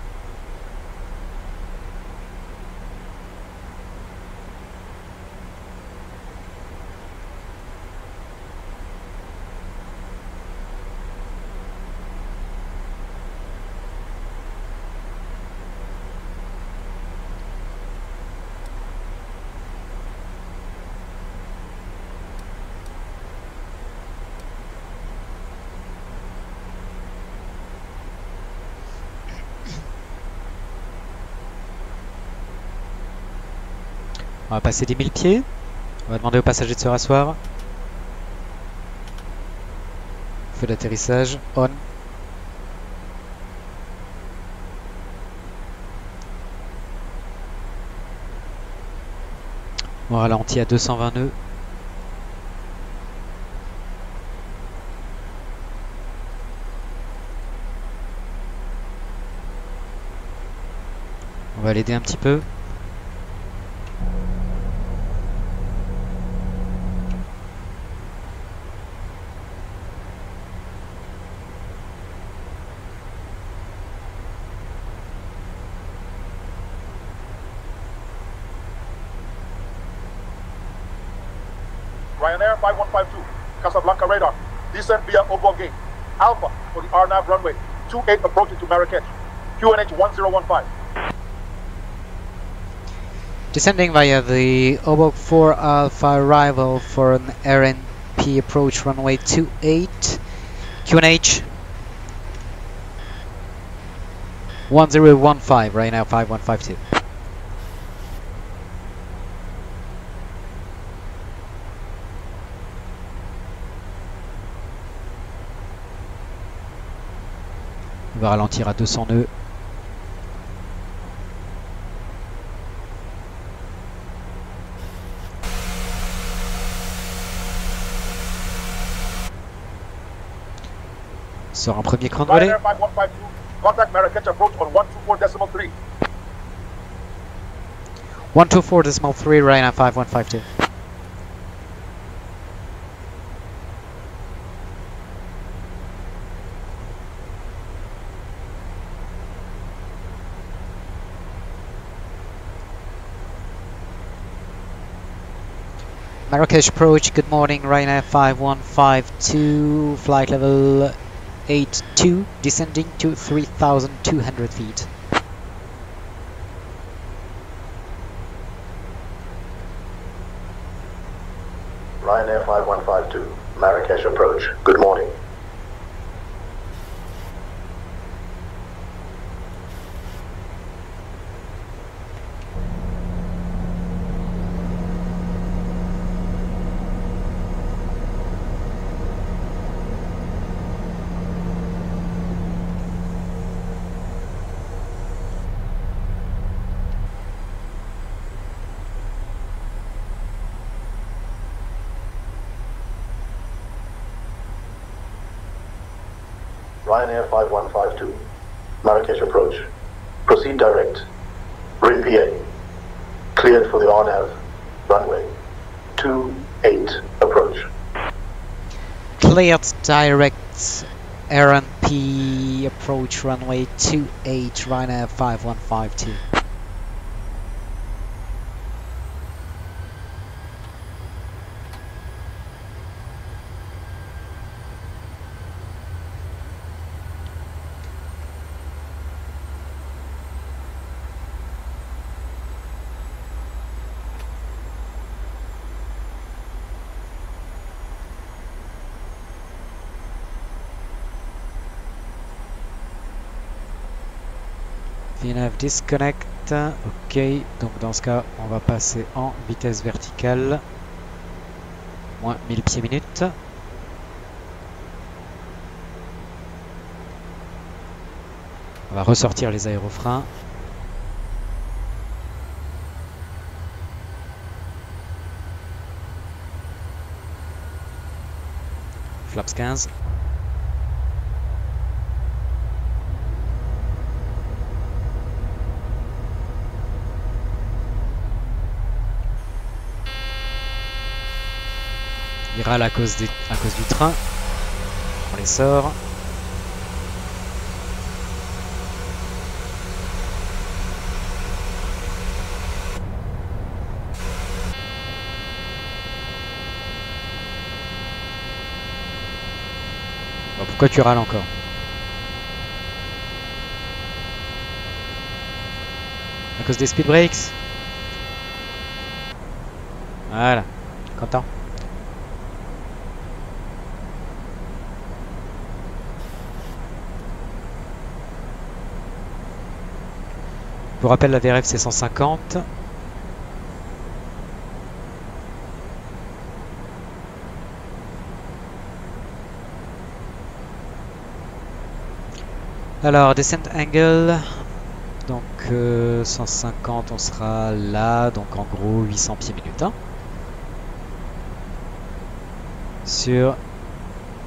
On va passer 10 000 pieds. On va demander aux passagers de se rasseoir. Feu d'atterrissage, on. On ralentit à 220 nœuds. On va l'aider un petit peu. Ryanair 5152, Casablanca radar. Descend via Obor Gate. Alpha for the RNAV runway. 28 approaching to Marrakech. QNH 1015. Descending via the Obok 4 Alpha arrival for an RNP approach runway 28. QNH 1015, right now 5152. On va ralentir à 200 nœuds. Sort un premier cran de relais. Ryanair 5152, contact Marrakech approach on 124.3. 124.3, right now 5152. Marrakech approach, good morning, Ryanair 5152, flight level 82, descending to 3,200 feet. Ryanair 5152, Marrakech approach, good morning. Ryanair 5152, Marrakech approach. Proceed direct. Rim PA. Cleared for the RNAV runway. 28 approach. Cleared direct RNP approach runway 28, Ryanair 5152. VNAV disconnect, ok, donc dans ce cas on va passer en vitesse verticale, moins 1000 pieds minutes. On va ressortir les aérofreins. Flaps 15. Il râle à cause du train. On les sort. Bon, pourquoi tu râles encore? À cause des speed brakes? Voilà. Content. Je vous rappelle, la VRF c'est 150. Alors, descent angle. Donc 150, on sera là. Donc en gros 800 pieds minutes. Hein, sur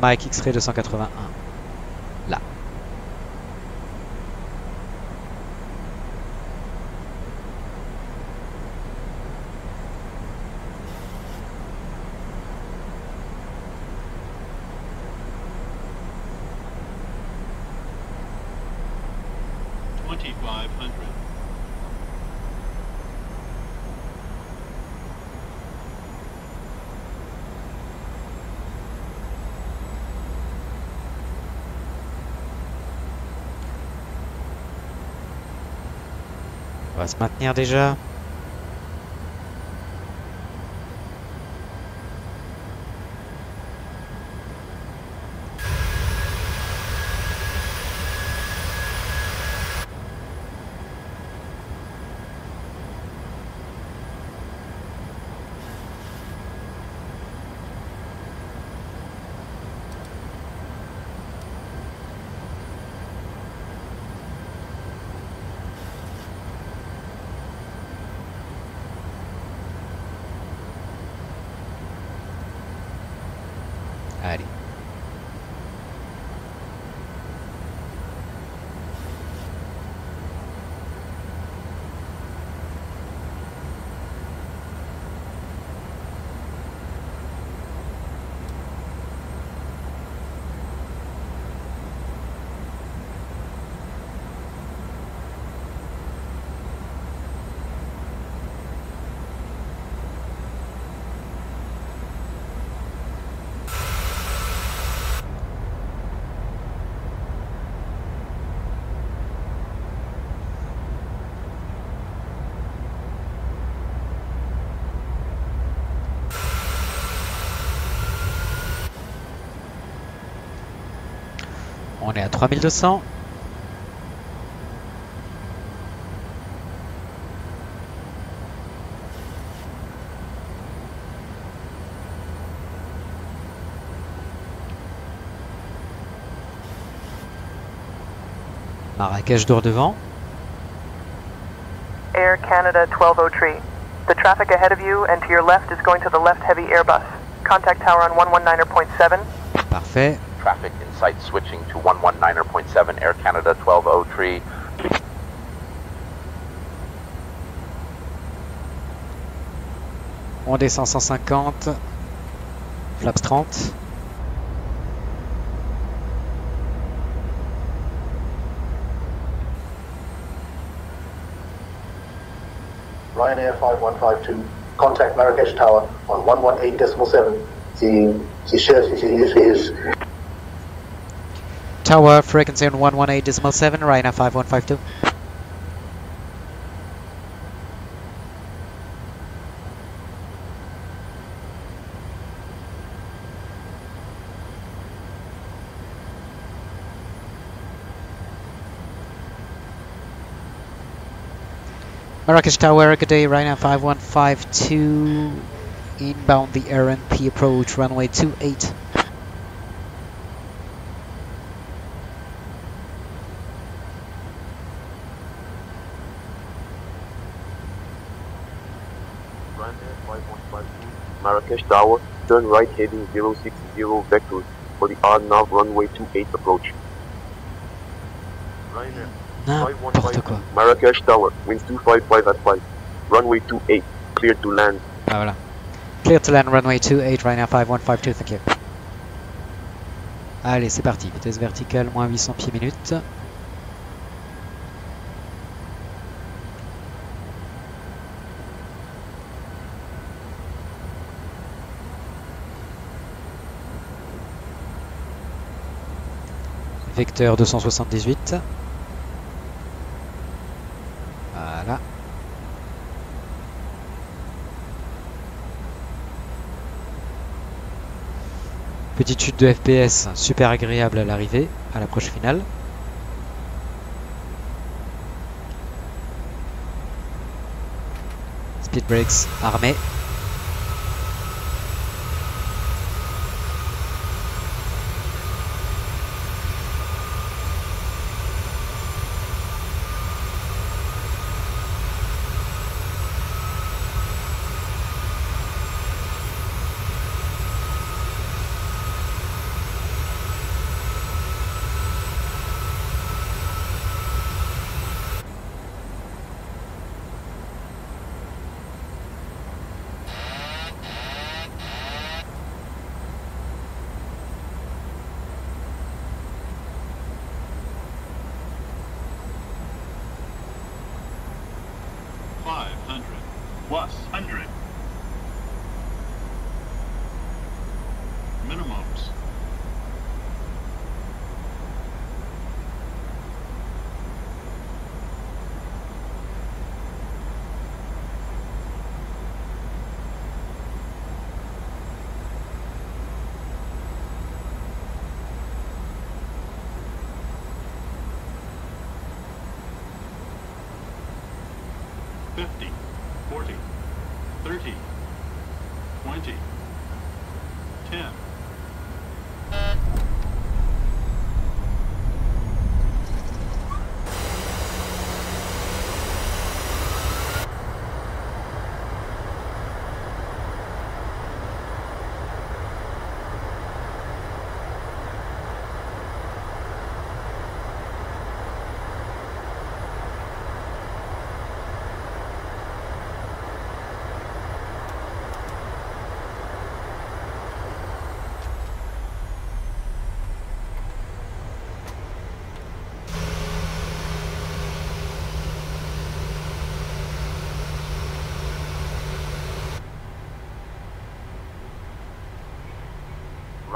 Mike X-Ray 281. Là. On va se maintenir déjà. Allez. On est à 3200. Marrakech dehors devant. Air Canada 1203. The traffic ahead of you and to your left is going to the left heavy Airbus. Contact tower on 119.7. Parfait. Traffic in sight switching to 119.7 Air Canada 1203. On descend 150. Flaps 30. Ryanair 5152, contact Marrakesh Tower on 118.7. Tower frequency on 118.7, Ryanair 5152. Marrakesh Tower, good day, Ryanair 5152, inbound the RNP approach, runway 28. Ryanair 5152, Marrakesh Tower, turn right heading 060 vectors for the RNAV runway 28 approach. Ryanair. N'importe quoi. Marrakesh Tower, winds 255 at 5. Runway 28, cleared to land. Ah voilà. Clear to land, runway 28, Ryanair 5152, thank you. Allez, c'est parti. Vitesse verticale, moins 800 pieds minutes. Vecteur 278. Voilà. Petite chute de FPS super agréable à l'arrivée, à l'approche finale. Speed brakes armés. 10.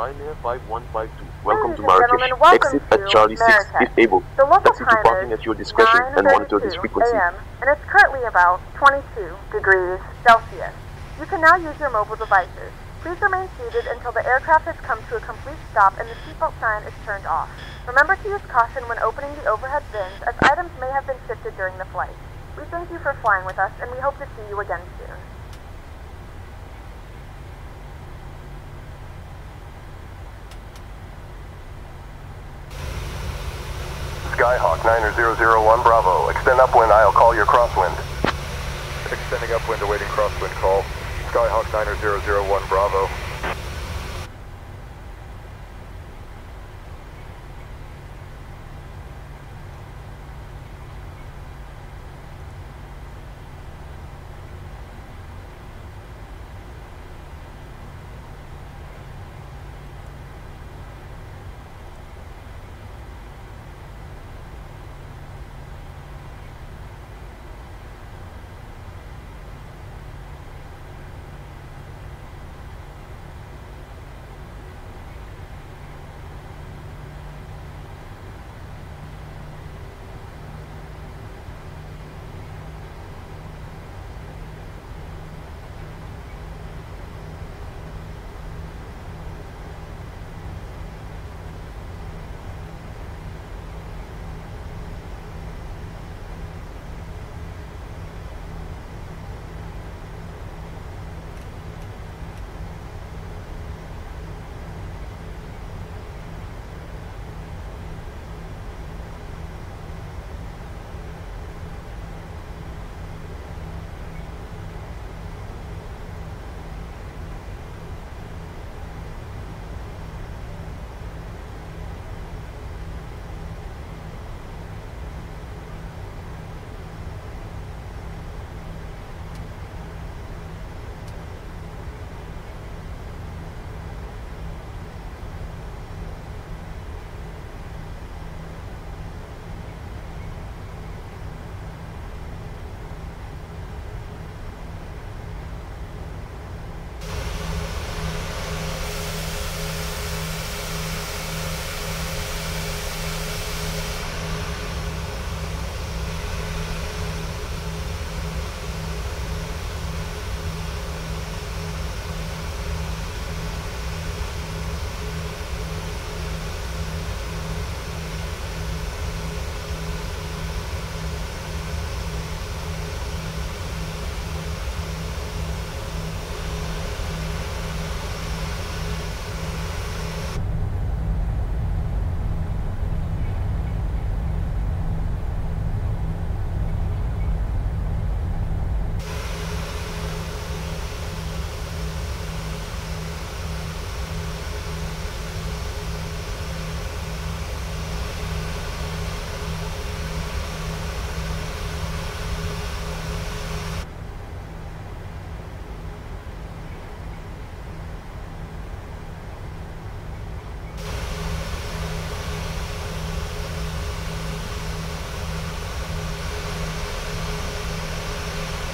Ryanair 5152, welcome to Ladies and gentlemen, Marrakesh. welcome Exit at to Charlie 6 Marrakesh. disabled. The local Taxi time departing is at your discretion and monitor this 9:32 frequency. a.m. and it's currently about 22 degrees Celsius. You can now use your mobile devices. Please remain seated until the aircraft has come to a complete stop and the seatbelt sign is turned off. Remember to use caution when opening the overhead bins, as items may have been shifted during the flight. We thank you for flying with us, and we hope to see you again soon. Skyhawk 90001 Bravo. Extend upwind, I'll call your crosswind. Extending upwind, awaiting crosswind call. Skyhawk 90001 Bravo.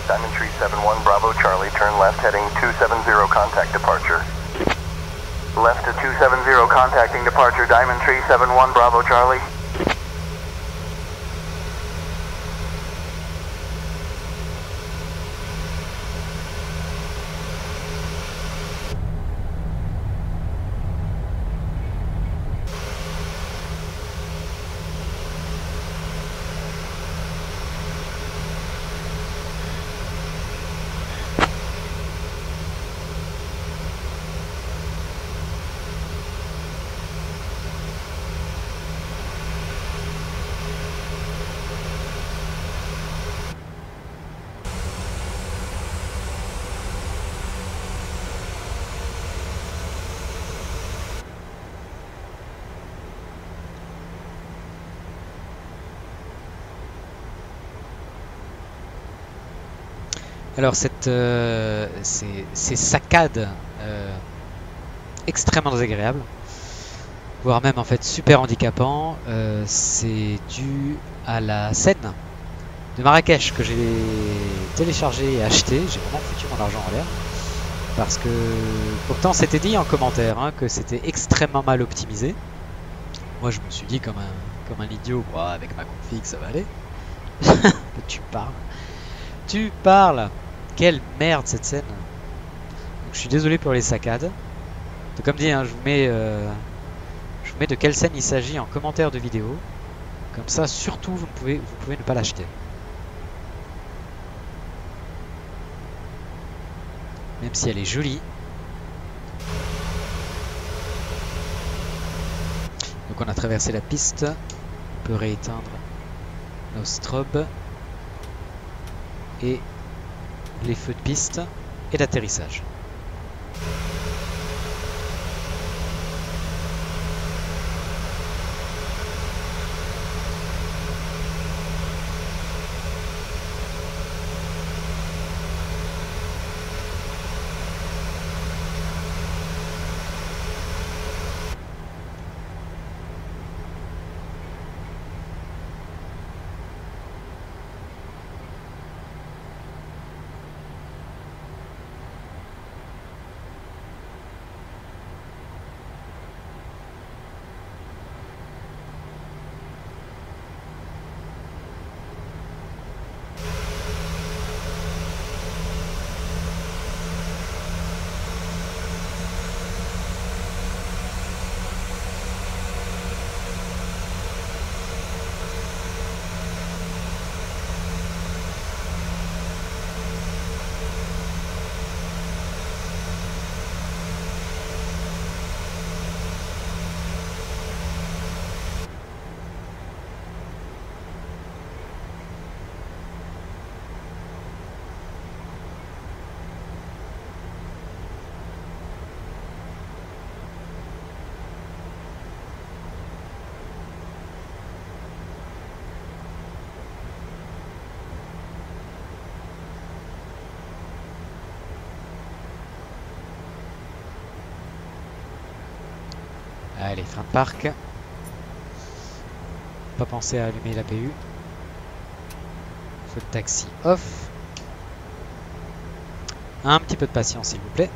Diamond Tree 71 Bravo Charlie, turn left heading 270, contact departure. Left to 270, contacting departure, Diamond Tree 71 Bravo Charlie. Alors ces saccades extrêmement désagréables, voire même en fait super handicapant, c'est dû à la scène de Marrakech que j'ai téléchargé et acheté. J'ai vraiment foutu mon argent en l'air parce que pourtant c'était dit en commentaire hein, que c'était extrêmement mal optimisé. Moi je me suis dit comme un idiot, avec ma config ça va aller. Tu parles. Quelle merde cette scène. Donc, je suis désolé pour les saccades. Donc, comme dit, hein, je vous mets de quelle scène il s'agit en commentaire de vidéo. Comme ça, surtout, vous pouvez ne pas l'acheter. Même si elle est jolie. Donc on a traversé la piste. On peut rééteindre nos strobes. Et les feux de piste et d'atterrissage. Allez, frein de parc. Pas penser à allumer l'APU. Feu de taxi off. Un petit peu de patience s'il vous plaît.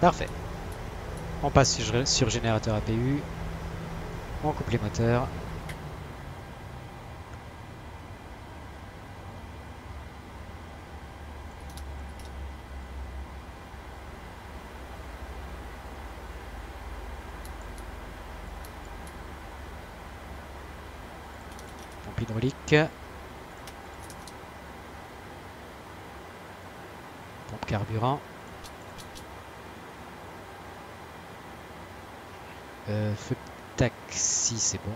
Parfait. On passe sur générateur APU. On coupe les moteurs. Pompe hydraulique. Pompe carburant. Feu de taxi, c'est bon.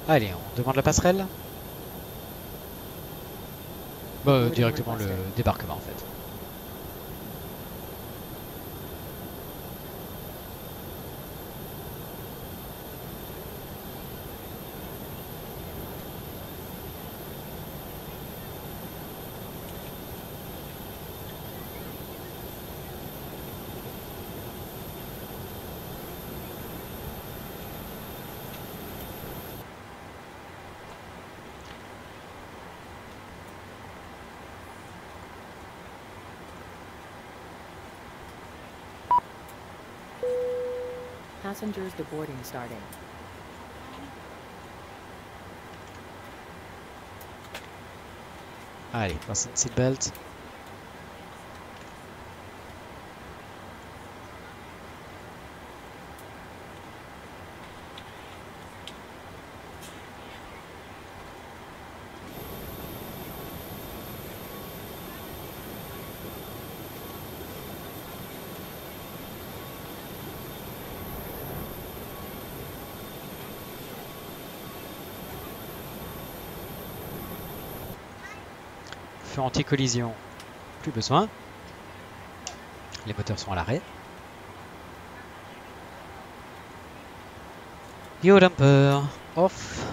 Allez, on demande la passerelle. Bah, directement le débarquement en fait. Passengers deboarding starting. Allez, fasten seatbelt. Feu anti-collision, plus besoin. Les moteurs sont à l'arrêt. Yaw damper off.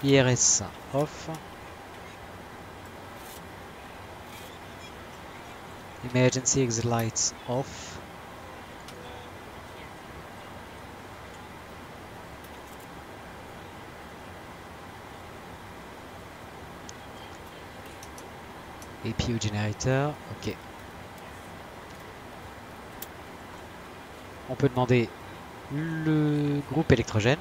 IRS off. Emergency exit lights off. APU generator, ok. On peut demander le groupe électrogène.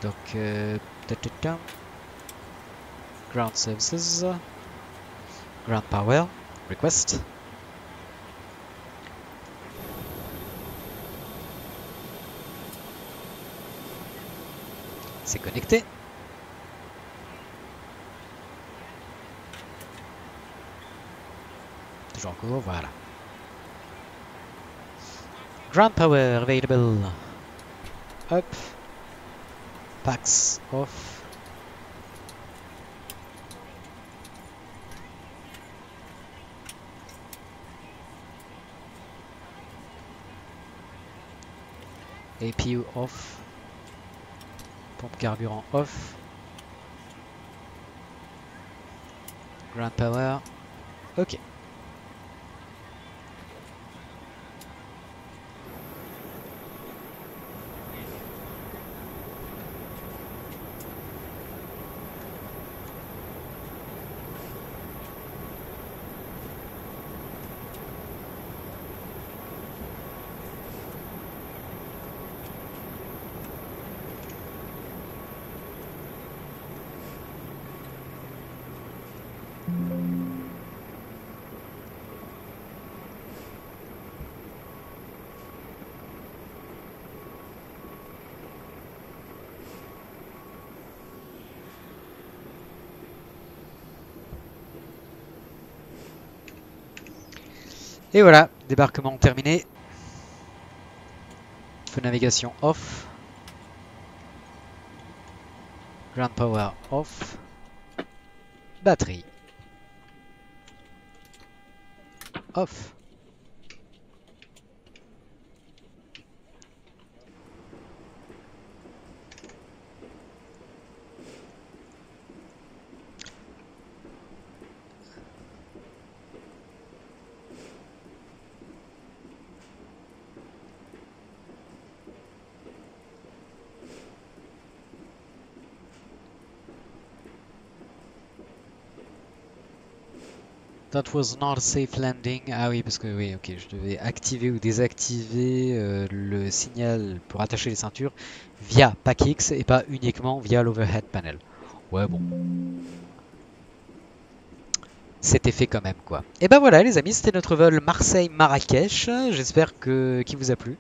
Donc, ground services, ground power, request. C'est connecté. Toujours en cours, voilà. Ground power available. Up. Packs off. APU off. Pompe carburant off. Ground power. Ok. Et voilà, débarquement terminé. Feu navigation off. Ground power off. Batterie off. That was not a safe landing. Ah oui, parce que oui, ok, je devais activer ou désactiver le signal pour attacher les ceintures via PAC-X et pas uniquement via l'overhead panel. Ouais, bon. C'était fait quand même, quoi. Et ben voilà, les amis, c'était notre vol Marseille-Marrakech. J'espère qu'il vous a plu.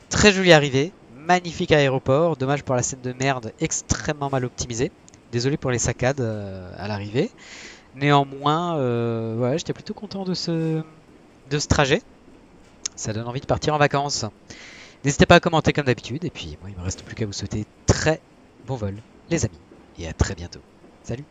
Très jolie arrivée, magnifique aéroport. Dommage pour la scène de merde, extrêmement mal optimisée. Désolé pour les saccades à l'arrivée. Néanmoins, ouais, j'étais plutôt content de ce trajet. Ça donne envie de partir en vacances. N'hésitez pas à commenter comme d'habitude. Et puis, moi, il me reste plus qu'à vous souhaiter très bon vol, les amis. Et à très bientôt. Salut!